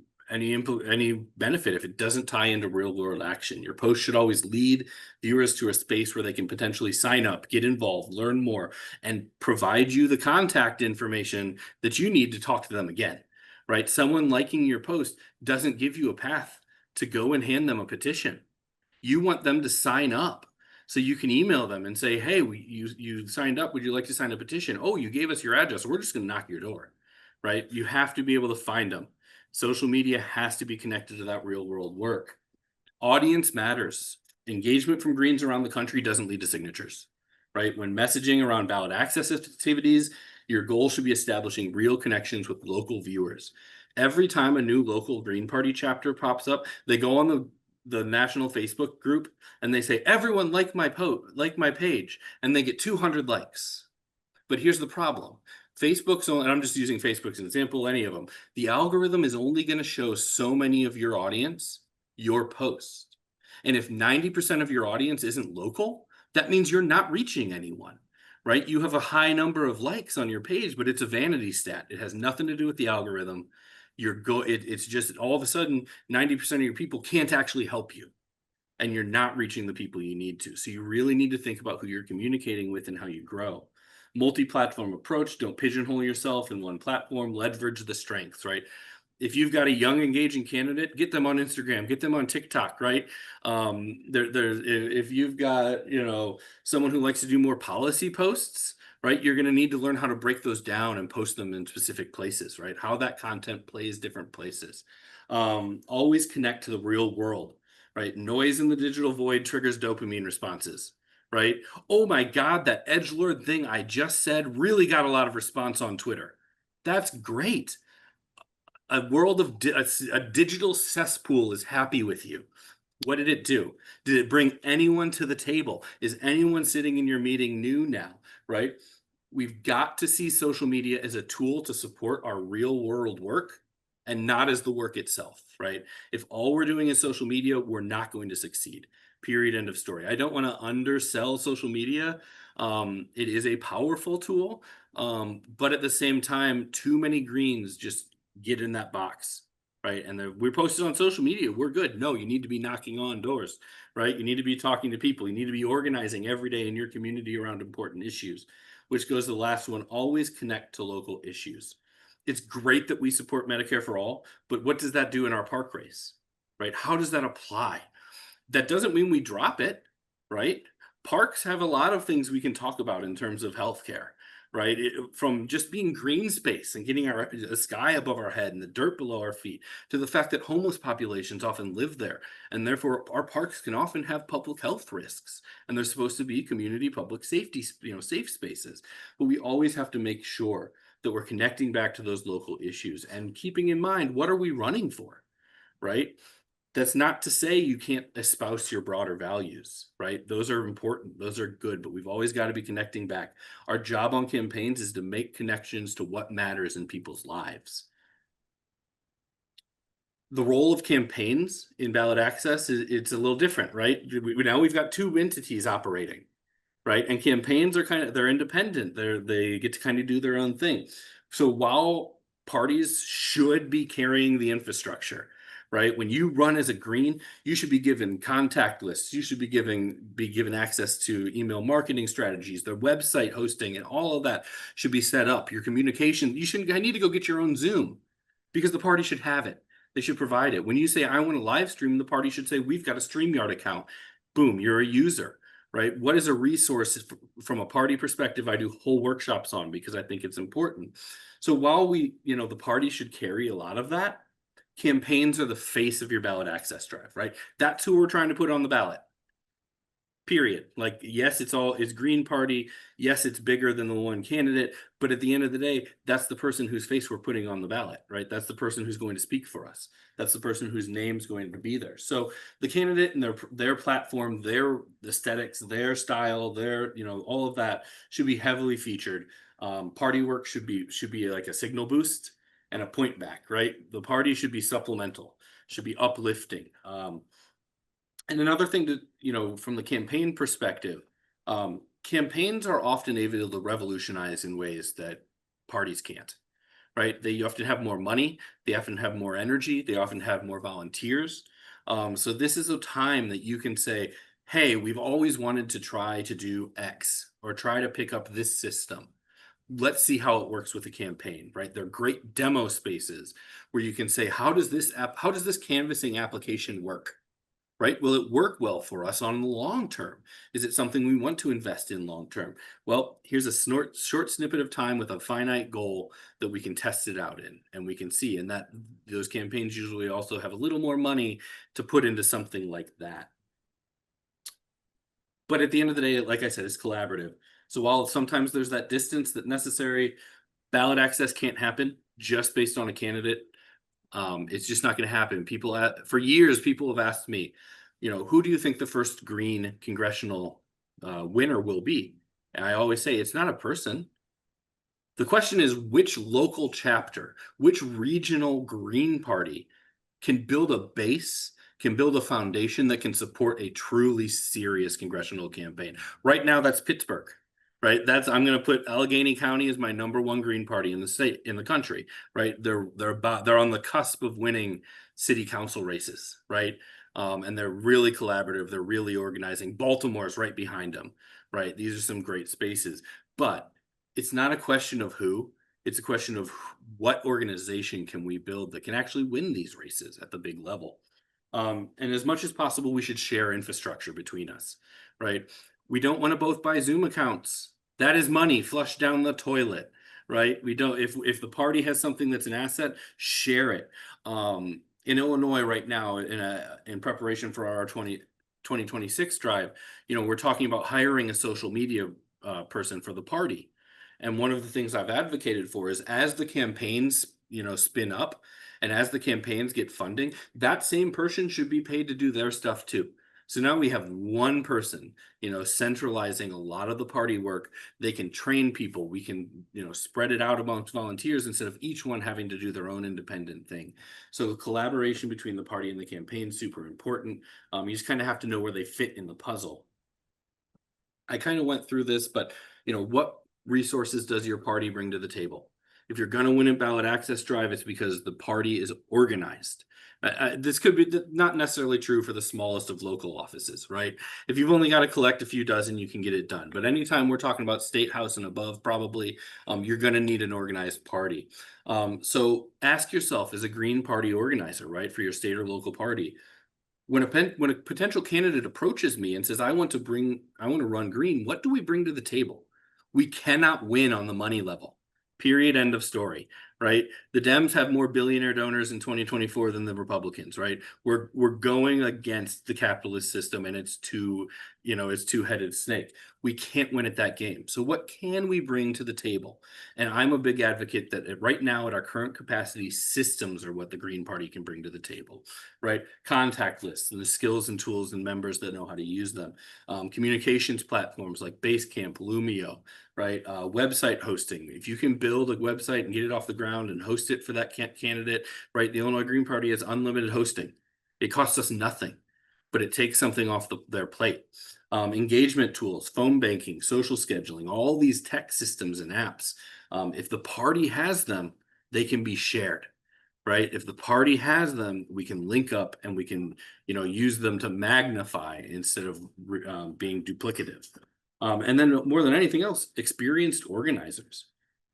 benefit if it doesn't tie into real world action. Your post should always lead viewers to a space where they can potentially sign up, get involved, learn more, and provide you the contact information that you need to talk to them again, right? Someone liking your post doesn't give you a path to go and hand them a petition. You want them to sign up. So you can email them and say, hey, you signed up. Would you like to sign a petition? Oh, you gave us your address. We're just going to knock your door, right? You have to be able to find them. Social media has to be connected to that real world work. Audience matters. Engagement from Greens around the country doesn't lead to signatures, right? When messaging around ballot access activities, your goal should be establishing real connections with local viewers. Every time a new local Green Party chapter pops up, they go on the national Facebook group and they say, everyone like my page, and they get 200 likes. But here's the problem. Facebook's only, and I'm just using Facebook as an example, any of them. The algorithm is only going to show so many of your audience your post. And if 90% of your audience isn't local, that means you're not reaching anyone, right? You have a high number of likes on your page, but it's a vanity stat. It has nothing to do with the algorithm. It's just all of a sudden 90% of your people can't actually help you, and you're not reaching the people you need to. So you really need to think about who you're communicating with and how you grow. Multi-platform approach. Don't pigeonhole yourself in one platform. Leverage the strengths, right? If you've got a young, engaging candidate, get them on Instagram, get them on TikTok, right? If you've got, someone who likes to do more policy posts, right? You're going to need to learn how to break those down and post them in specific places, right? How that content plays different places. Always connect to the real world, right? Noise in the digital void triggers dopamine responses, right? Oh my God, that edgelord thing I just said really got a lot of response on Twitter. That's great. A world of a digital cesspool is happy with you. What did it do? Did it bring anyone to the table? Is anyone sitting in your meeting new now, right? We've got to see social media as a tool to support our real world work and not as the work itself, right? If all we're doing is social media, we're not going to succeed. Period. End of story. I don't want to undersell social media. It is a powerful tool, but at the same time, too many Greens just get in that box, right? And we're posted on social media. We're good. No, you need to be knocking on doors, right? You need to be talking to people. You need to be organizing every day in your community around important issues, which goes to the last one. Always connect to local issues. It's great that we support Medicare for all, but what does that do in our park race, right? How does that apply? That doesn't mean we drop it, right? Parks have a lot of things we can talk about in terms of healthcare, right? From just being green space and getting a sky above our head and the dirt below our feet, to the fact that homeless populations often live there, and therefore our parks can often have public health risks, and they're supposed to be community public safety, safe spaces. But we always have to make sure that we're connecting back to those local issues and keeping in mind, what are we running for, right? That's not to say you can't espouse your broader values, right? Those are important. Those are good, but we've always got to be connecting back. Our job on campaigns is to make connections to what matters in people's lives. the role of campaigns in ballot access is it's a little different, right? Now we've got two entities operating, right? And campaigns are they're independent. They get to kind of do their own thing. So while parties should be carrying the infrastructure, right? When you run as a green, you should be given contact lists. You should be given access to email marketing strategies, their website hosting, and all of that should be set up. Your communication, I need to go get your own Zoom because the party should have it. They should provide it. When you say, I want to live stream, the party should say, we've got a StreamYard account. Boom, you're a user, right? What is a resource from a party perspective? I do whole workshops on because I think it's important. So while the party should carry a lot of that, campaigns are the face of your ballot access drive, right? That's who we're trying to put on the ballot. Period. Like, yes, it's Green Party. Yes, it's bigger than the one candidate. But at the end of the day, that's the person whose face we're putting on the ballot, right? That's the person who's going to speak for us. That's the person whose name's going to be there. So the candidate and their platform, their aesthetics, their style, all of that should be heavily featured. Party work should be like a signal boost and a point back, right? The party should be supplemental, should be uplifting. And another thing from the campaign perspective, campaigns are often able to revolutionize in ways that parties can't, right? They often have more money, they often have more energy, they often have more volunteers. So this is a time that you can say, hey, we've always wanted to try to do X or try to pick up this system. Let's see how it works with a campaign, right? They're great demo spaces where you can say, how does this canvassing application work? Right? Will it work well for us on the long term? Is it something we want to invest in long term? Well, here's a short snippet of time with a finite goal that we can test it out in, and we can see. And that those campaigns usually also have a little more money to put into something like that. But at the end of the day, like I said, it's collaborative. So while sometimes there's that distance that's necessary, ballot access can't happen just based on a candidate. It's just not going to happen. For years, people have asked me, who do you think the first Green congressional winner will be? And I always say it's not a person. The question is which local chapter, which regional Green Party can build a base, can build a foundation that can support a truly serious congressional campaign. Right now, that's Pittsburgh. Right, I'm going to put Allegheny County as my #1 Green Party in the state, in the country. Right, they're on the cusp of winning city council races. Right, and they're really collaborative. They're really organizing. Baltimore's right behind them. Right, these are some great spaces. But it's not a question of who. It's a question of what organization can we build that can actually win these races at the big level. And as much as possible, we should share infrastructure between us. Right. We don't want to both buy Zoom accounts. That is money flushed down the toilet, right? We don't. If the party has something that's an asset, share it. In Illinois right now, in preparation for our 2026 drive, we're talking about hiring a social media person for the party. And one of the things I've advocated for is as the campaigns, spin up, and as the campaigns get funding, that same person should be paid to do their stuff too. So now we have one person, centralizing a lot of the party work. They can train people. We can, spread it out amongst volunteers instead of each one having to do their own independent thing. So the collaboration between the party and the campaign is super important. You just kind of have to know where they fit in the puzzle. I kind of went through this, but, what resources does your party bring to the table? If you're going to win a ballot access drive, it's because the party is organized. This could be not necessarily true for the smallest of local offices, right? If you've only got to collect a few dozen, you can get it done. But anytime we're talking about state house and above, probably you're going to need an organized party. So ask yourself, as a Green Party organizer, right, for your state or local party, when a potential candidate approaches me and says, I want to run Green, what do we bring to the table? We cannot win on the money level. Period. End of story. Right. The Dems have more billionaire donors in 2024 than the Republicans. Right. We're going against the capitalist system, and it's two-headed snake. We can't win at that game. So what can we bring to the table? And I'm a big advocate that right now at our current capacity, systems are what the Green Party can bring to the table, right? Contact lists and the skills and tools and members that know how to use them. Communications platforms like Basecamp, Lumio, right? Website hosting. If you can build a website and get it off the ground and host it for that candidate, right? The Illinois Green Party has unlimited hosting. It costs us nothing, but it takes something off their plate. Engagement tools, phone banking, social scheduling, all these tech systems and apps. If the party has them, they can be shared, right? If the party has them, we can link up and we can, use them to magnify instead of being duplicative. And then more than anything else, experienced organizers,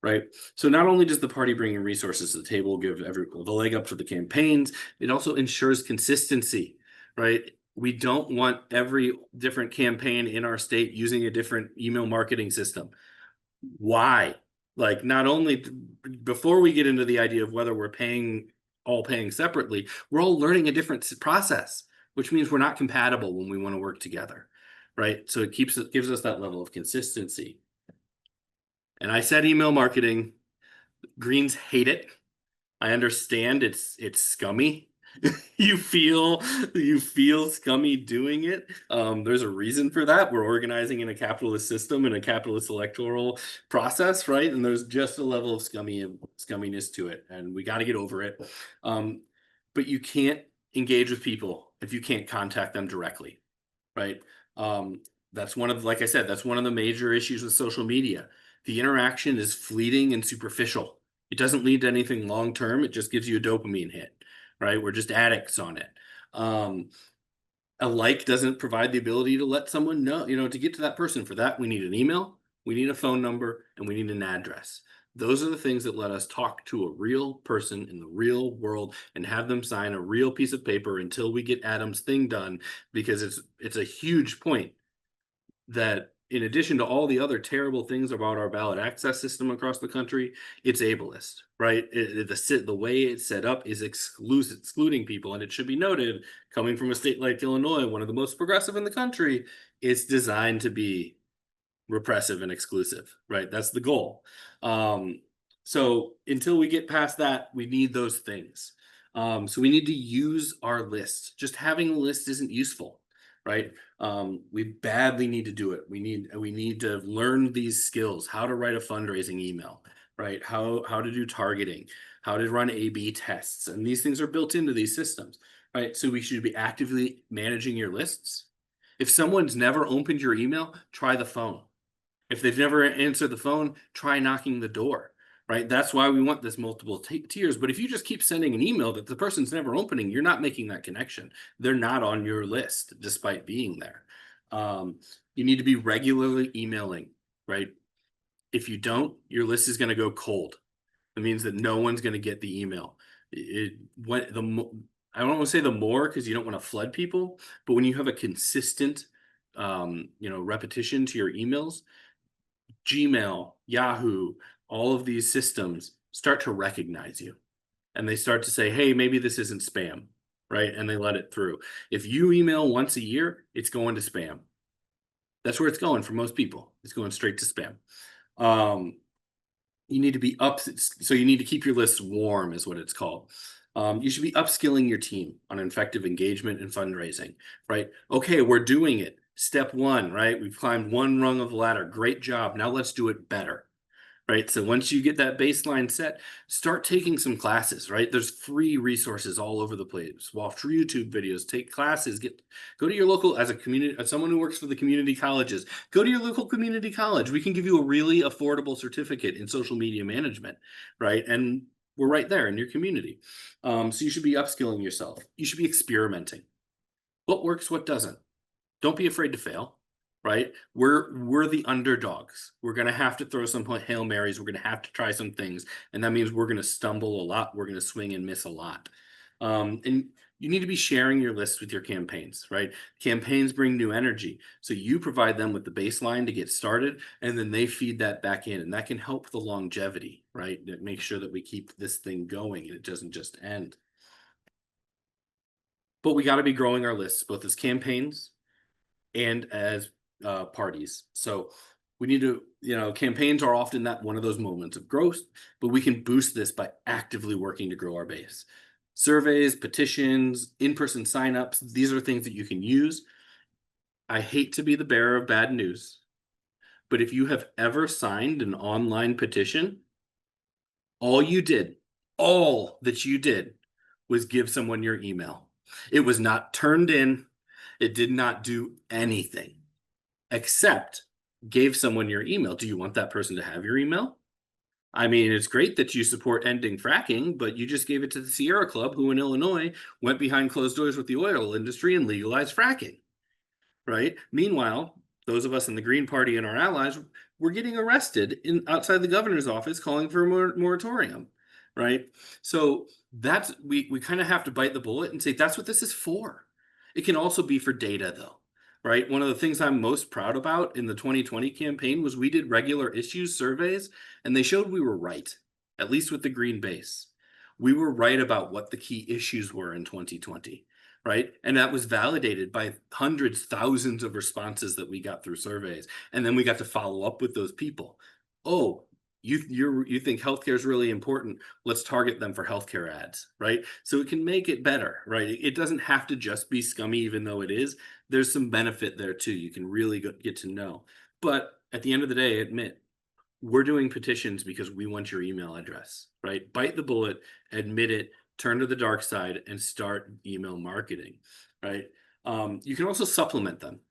right? So not only does the party bring in resources to the table, give the leg up to the campaigns, it also ensures consistency, right? We don't want every different campaign in our state using a different email marketing system. Why? Like, not only before we get into the idea of whether we're all paying separately, we're all learning a different process, which means we're not compatible when we want to work together, right? So it gives us that level of consistency. And I said email marketing. Greens hate it. I understand it's scummy. you feel scummy doing it. There's a reason for that. We're organizing in a capitalist system and a capitalist electoral process, right? And there's just a level of scumminess to it, and we got to get over it. But you can't engage with people if you can't contact them directly, right? That's like I said, that's one of the major issues with social media. The interaction is fleeting and superficial. It doesn't lead to anything long term. It just gives you a dopamine hit, right? We're just addicts on it. A like doesn't provide the ability to let someone know, to get to that person. For that, we need an email, we need a phone number, and we need an address. Those are the things that let us talk to a real person in the real world and have them sign a real piece of paper until we get Adam's thing done, because it's a huge point that in addition to all the other terrible things about our ballot access system across the country, it's ableist, right? The way it's set up is excluding people. And it should be noted, coming from a state like Illinois, one of the most progressive in the country, it's designed to be repressive and exclusive, right? That's the goal. So until we get past that, we need those things. So we need to use our list. Just having a list isn't useful, right? We badly need to do it. We need to learn these skills: how to write a fundraising email, right? How to do targeting, how to run A/B tests, and these things are built into these systems, right? So we should be actively managing your lists. If someone's never opened your email, try the phone. If they've never answered the phone, try knocking the door, right? That's why we want this multiple tiers. But if you just keep sending an email that the person's never opening, you're not making that connection. They're not on your list despite being there. You need to be regularly emailing, right? If you don't, your list is going to go cold. It means that no one's going to get the email. I don't want to say the more, because you don't want to flood people, but when you have a consistent repetition to your emails, Gmail, Yahoo, all of these systems start to recognize you, and they start to say, hey, maybe this isn't spam, right? And they let it through. If you email once a year, it's going to spam. That's where it's going for most people. It's going straight to spam. You need to be so you need to keep your lists warm, is what it's called. You should be upskilling your team on effective engagement and fundraising, right? Okay, we're doing it. Step one, right? We've climbed one rung of the ladder. Great job. Now let's do it better, right? So once you get that baseline set, start taking some classes, right? There's free resources all over the place. Watch YouTube videos, take classes, go to your local, as someone who works for the community colleges, go to your local community college. We can give you a really affordable certificate in social media management, right? And we're right there in your community. So you should be upskilling yourself. You should be experimenting. What works, what doesn't? Don't be afraid to fail, right? We're the underdogs. We're going to have to throw some Hail Marys. We're going to have to try some things. And that means we're going to stumble a lot. We're going to swing and miss a lot. And you need to be sharing your lists with your campaigns, right? Campaigns bring new energy. So you provide them with the baseline to get started, and then they feed that back in. And that can help the longevity, right? That makes sure that we keep this thing going and it doesn't just end. But we got to be growing our lists, both as campaigns and as parties. So we need to, campaigns are often that one of those moments of growth, but we can boost this by actively working to grow our base. Surveys, petitions, in-person signups, these are things that you can use. I hate to be the bearer of bad news, but if you have ever signed an online petition, all that you did was give someone your email. It was not turned in. It did not do anything except gave someone your email. Do you want that person to have your email? I mean, it's great that you support ending fracking, but you just gave it to the Sierra Club, who in Illinois went behind closed doors with the oil industry and legalized fracking, right? Meanwhile, those of us in the Green Party and our allies were getting arrested outside the governor's office calling for a moratorium, right? So that's we kind of have to bite the bullet and say that's what this is for. It can also be for data, though, right? One of the things I'm most proud about in the 2020 campaign was we did regular issues surveys, and they showed we were right, at least with the green base. We were right about what the key issues were in 2020, right? And that was validated by hundreds, thousands of responses that we got through surveys. And then we got to follow up with those people. Oh, you think healthcare is really important. Let's target them for healthcare ads, right? So it can make it better, right? It doesn't have to just be scummy, even though it is. There's some benefit there too. You can really get to know. But at the end of the day, admit, we're doing petitions because we want your email address, right? Bite the bullet, admit it, turn to the dark side, and start email marketing, right? You can also supplement them.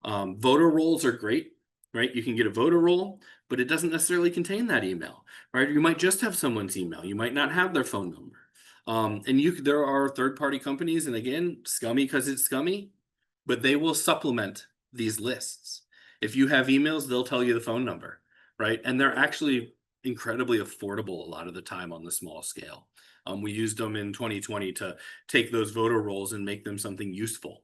Voter rolls are great, right? You can get a voter roll, but it doesn't necessarily contain that email, right? You might just have someone's email. You might not have their phone number. And there are third-party companies, and again, scummy because it's scummy, but they will supplement these lists. If you have emails, they'll tell you the phone number, right? And they're actually incredibly affordable a lot of the time on the small scale. We used them in 2020 to take those voter rolls and make them something useful,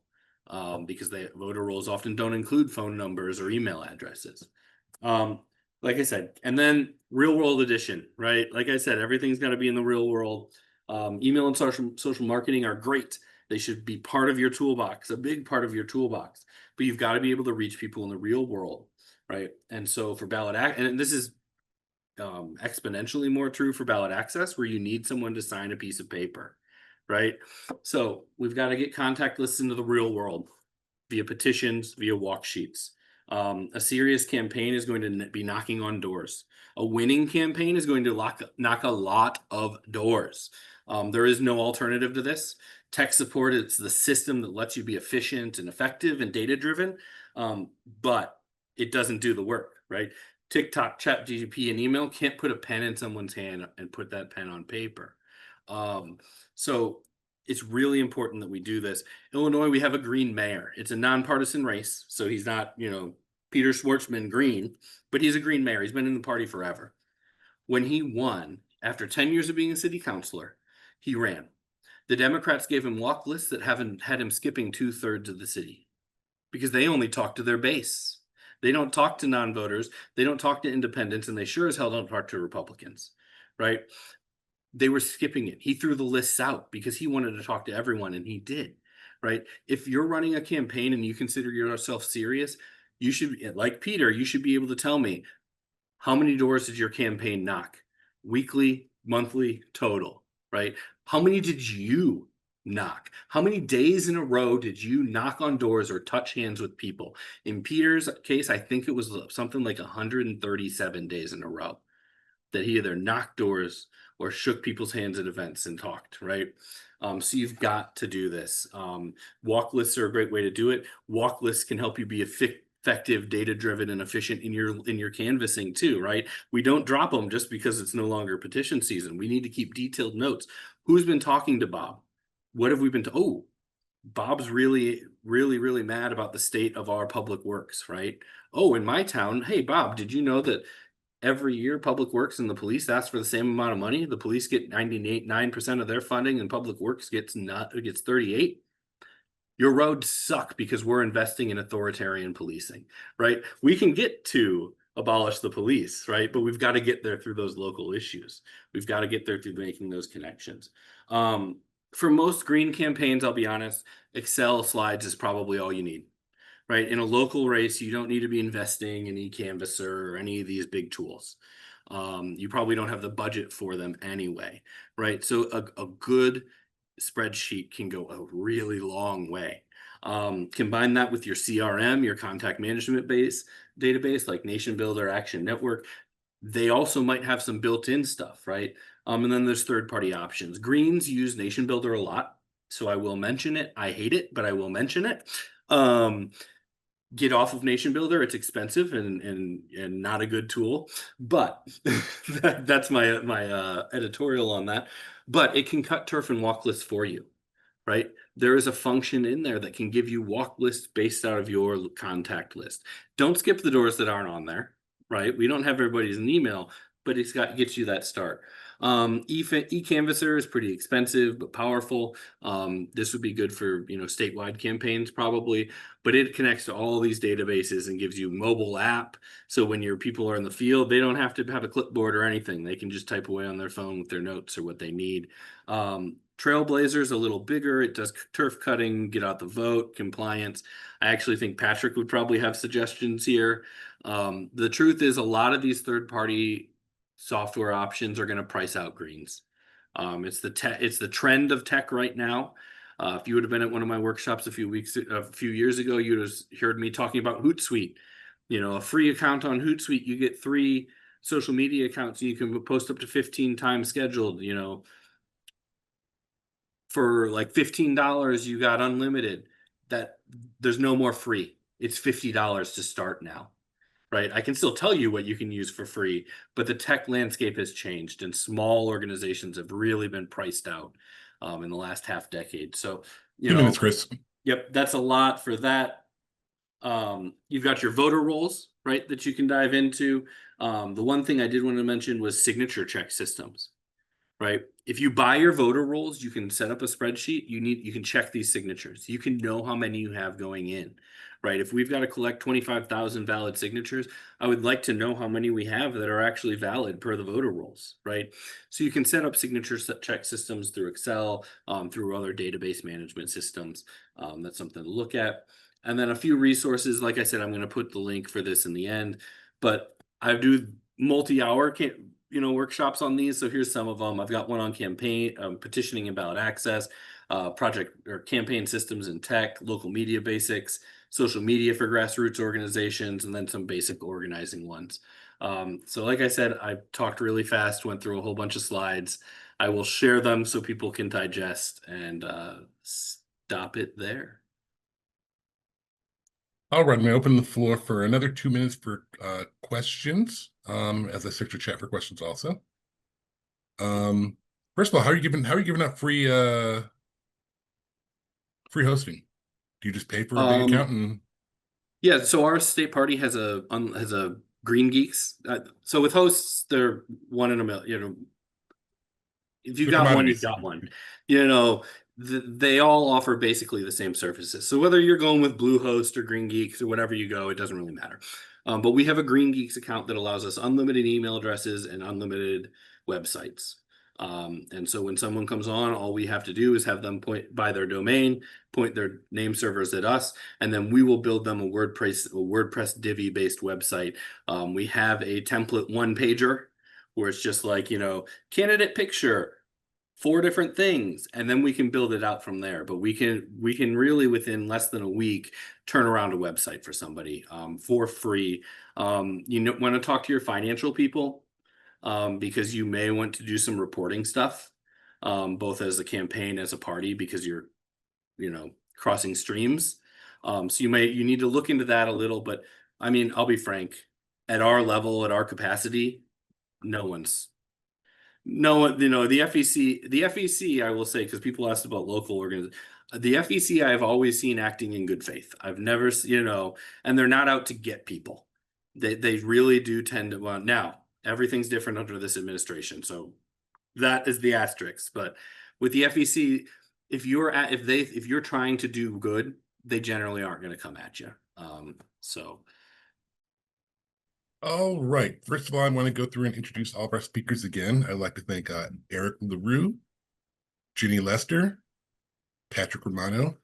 because voter rolls often don't include phone numbers or email addresses. Like I said, and then real world edition, right? Like I said, everything's got to be in the real world. Email and social marketing are great. They should be part of your toolbox, a big part of your toolbox, but you've got to be able to reach people in the real world, right? And so for ballot and this is exponentially more true for ballot access, where you need someone to sign a piece of paper, right? So we've got to get contact lists into the real world via petitions, via walk sheets. A serious campaign is going to be knocking on doors. A winning campaign is going to knock a lot of doors. There is no alternative to this. Tech support, it's the system that lets you be efficient and effective and data-driven, but it doesn't do the work, right? TikTok, ChatGPT, and email can't put a pen in someone's hand and put that pen on paper. So it's really important that we do this. Illinois, we have a green mayor. It's a nonpartisan race, so he's not, Peter Schwartzman green, but he's a green mayor. He's been in the party forever. When he won, after 10 years of being a city councilor, he ran. The Democrats gave him walk lists that haven't had him skipping 2/3 of the city because they only talk to their base. They don't talk to non-voters. They don't talk to independents, and they sure as hell don't talk to Republicans, right? They were skipping it. He threw the lists out because he wanted to talk to everyone, and he did, right? If you're running a campaign and you consider yourself serious, you should, like Peter, you should be able to tell me, how many doors did your campaign knock? Weekly, monthly, total, right? How many did you knock? How many days in a row did you knock on doors or touch hands with people? In Peter's case, I think it was something like 137 days in a row that he either knocked doors or shook people's hands at events and talked, right? So you've got to do this. Walk lists are a great way to do it. Walk lists can help you be effective, data-driven, and efficient in your canvassing too, right? We don't drop them just because it's no longer petition season. We need to keep detailed notes. Who's been talking to Bob? What have we been oh, Bob's really, really, really mad about the state of our public works, right? Oh, in my town, hey, Bob, did you know that every year Public Works and the police ask for the same amount of money? The police get 9% of their funding and Public Works gets 38%. Your roads suck because we're investing in authoritarian policing, right? We can get to abolish the police, right? But we've got to get there through those local issues. We've got to get there through making those connections. For most green campaigns, I'll be honest, Excel slides is probably all you need. right? In a local race, you don't need to be investing in eCanvasser or any of these big tools. You probably don't have the budget for them anyway, right? So a good spreadsheet can go a really long way. Combine that with your CRM, your contact management database like Nation Builder, Action Network. They also might have some built-in stuff, right? And then there's third-party options. Greens use Nation Builder a lot, so I will mention it. I hate it, but I will mention it. Get off of Nation Builder. It's expensive and not a good tool, but that's my editorial on that. But it can cut turf and walk lists for you, right? There is a function in there that can give you walk lists based out of your contact list. Don't skip the doors that aren't on there, right? We don't have everybody's in email, but gets you that start. eCanvasser is pretty expensive but powerful. This would be good for statewide campaigns probably, but it connects to all these databases and gives you mobile app. So when your people are in the field, they don't have to have a clipboard or anything. They can just type away on their phone with their notes or what they need. Trailblazer's a little bigger. It does turf cutting, get out the vote, compliance. I actually think Patrick would probably have suggestions here. The truth is a lot of these third-party software options are going to price out greens. It's the trend of tech right now. If you would have been at one of my workshops a few years ago, you'd have heard me talking about Hootsuite. A free account on Hootsuite, you get 3 social media accounts and you can post up to 15 times scheduled, for like $15, you got unlimited. That there's no more free. It's $50 to start now, right? I can still tell you what you can use for free, but the tech landscape has changed and small organizations have really been priced out in the last half decade. So, 2 minutes, Chris. Yep, that's a lot for that. You've got your voter rolls, right, that you can dive into. The one thing I did want to mention was signature check systems. Right. If you buy your voter rolls, you can set up a spreadsheet. You can check these signatures. You can know how many you have going in. Right. If we've got to collect 25,000 valid signatures, I would like to know how many we have that are actually valid per the voter rolls. Right. So you can set up signature check systems through Excel, through other database management systems. That's something to look at. And then a few resources. Like I said, I'm going to put the link for this in the end, but I do multi-hour workshops on these. So here's some of them. I've got one on petitioning and ballot access, project or campaign systems and tech, local media basics, social media for grassroots organizations, and then some basic organizing ones. So like I said, I talked really fast, went through a whole bunch of slides. I will share them so people can digest and stop it there. All right, I'm going to open the floor for another 2 minutes for questions. As I search the chat for questions also. First of all, how are you giving out free hosting? Do you just pay for a big account? And yeah, so our state party has a Green Geeks. So with hosts, they're 1 in a million. If you got one, you've got one. They all offer basically the same services. So whether you're going with Bluehost or Green Geeks or whatever you go, it doesn't really matter. But we have a Green Geeks account that allows us unlimited email addresses and unlimited websites. And so when someone comes on, all we have to do is have them point their domain, point their name servers at us, and then we will build them a WordPress Divi based website. We have a template 1-pager where it's just like, candidate picture, 4 different things, and then we can build it out from there. But we can really within less than a week turn around a website for somebody for free. Want to talk to your financial people because you may want to do some reporting stuff, both as a campaign, as a party, because you're crossing streams. So you need to look into that a little. But I mean, I'll be frank, at our level, at our capacity, no one, the FEC, I will say, because people asked about local organizations, the FEC I've always seen acting in good faith. I've never, and they're not out to get people. They really do tend to want. Now, everything's different under this administration, so that is the asterisk. But with the FEC, if you're trying to do good, they generally aren't going to come at you. all right. First of all, I want to go through and introduce all of our speakers again. I'd like to thank Eric LaRue, Ginny Lester, Patrick Romano,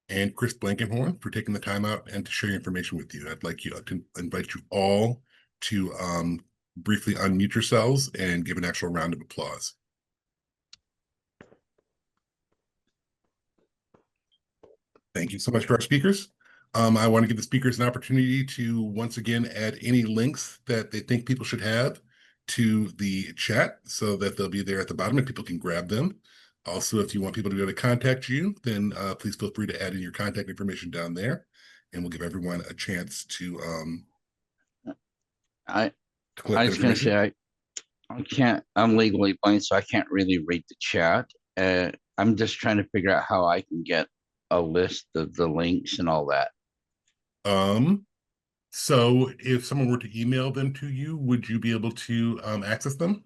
and Chris Blankenhorn for taking the time out and to share information with you. I'd like you to invite you all to briefly unmute yourselves and give an actual round of applause. Thank you so much to our speakers. I want to give the speakers an opportunity to once again add any links that they think people should have to the chat so that they'll be there at the bottom and people can grab them. Also, if you want people to be able to contact you, then please feel free to add in your contact information down there, and we'll give everyone a chance to I collect was going to say I can't. I'm legally blind, so I can't really read the chat. I'm just trying to figure out how I can get a list of the links and all that. So if someone were to email them to you, would you be able to access them?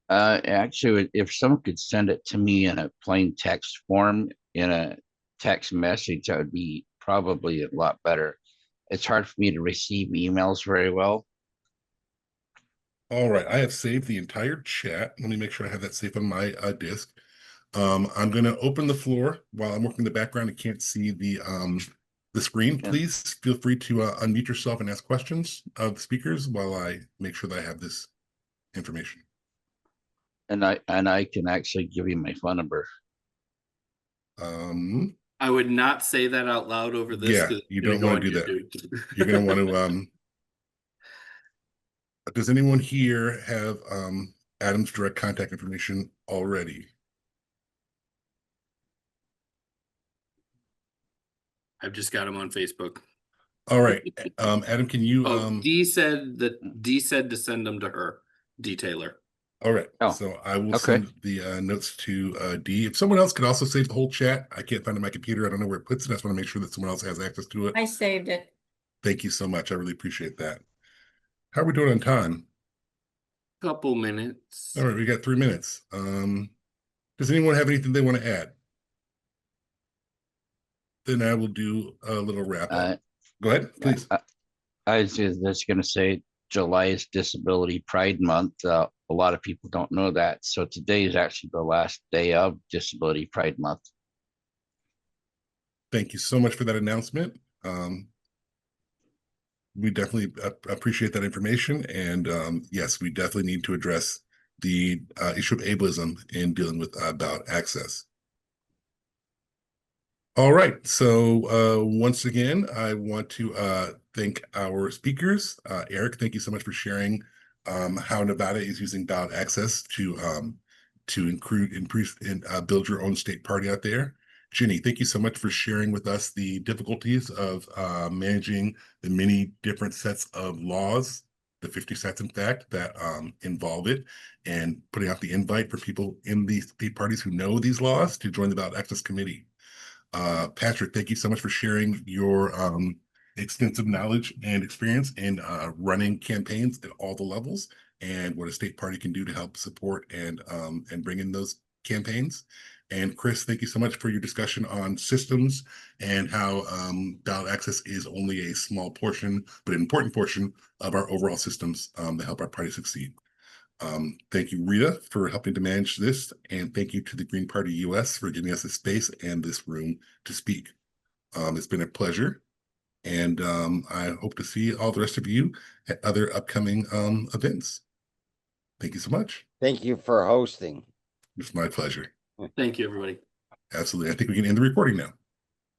Actually, if someone could send it to me in a plain text form in a text message, that would be probably a lot better. It's hard for me to receive emails very well. All right, I have saved the entire chat. Let me make sure I have that safe on my disk. I'm going to open the floor while I'm working in the background and can't see the screen. Yeah. Please feel free to unmute yourself and ask questions of the speakers while I make sure that I have this information. And I can actually give you my phone number. I would not say that out loud over this. Yeah, you don't want to do that. You're going to want to. Does anyone here have Adam's direct contact information already? I've just got him on Facebook. All right, Adam, can you? Dee said to send them to her, detailer. All right, Oh, so I will okay. send the notes to Dee. If someone else could also save the whole chat, I can't find it on my computer. I don't know where it puts it. I just want to make sure that someone else has access to it. I saved it. Thank you so much. I really appreciate that. How are we doing on time? Couple minutes. All right, we got 3 minutes. Does anyone have anything they want to add? Then I will do a little wrap up. Go ahead, please. I was just going to say July is Disability Pride Month. A lot of people don't know that. So today is actually the last day of Disability Pride Month. Thank you so much for that announcement. We definitely appreciate that information. And yes, we definitely need to address the issue of ableism in dealing with ballot access. All right, so once again, I want to thank our speakers. Eric, thank you so much for sharing how Nevada is using ballot access to increase and build your own state party out there. Ginny, thank you so much for sharing with us the difficulties of managing the many different sets of laws, the 50 sets, in fact, that involve it, and putting out the invite for people in the state parties who know these laws to join the Ballot Access Committee. Patrick, thank you so much for sharing your extensive knowledge and experience in running campaigns at all the levels and what a state party can do to help support and bring in those campaigns. And Chris, thank you so much for your discussion on systems and how ballot access is only a small portion, but an important portion of our overall systems that help our party succeed. Thank you, Rita, for helping to manage this, and thank you to the Green Party US for giving us this space and this room to speak. It's been a pleasure, and I hope to see all the rest of you at other upcoming events. Thank you so much. Thank you for hosting. It's my pleasure. Thank you, everybody. Absolutely. I think we can end the recording now.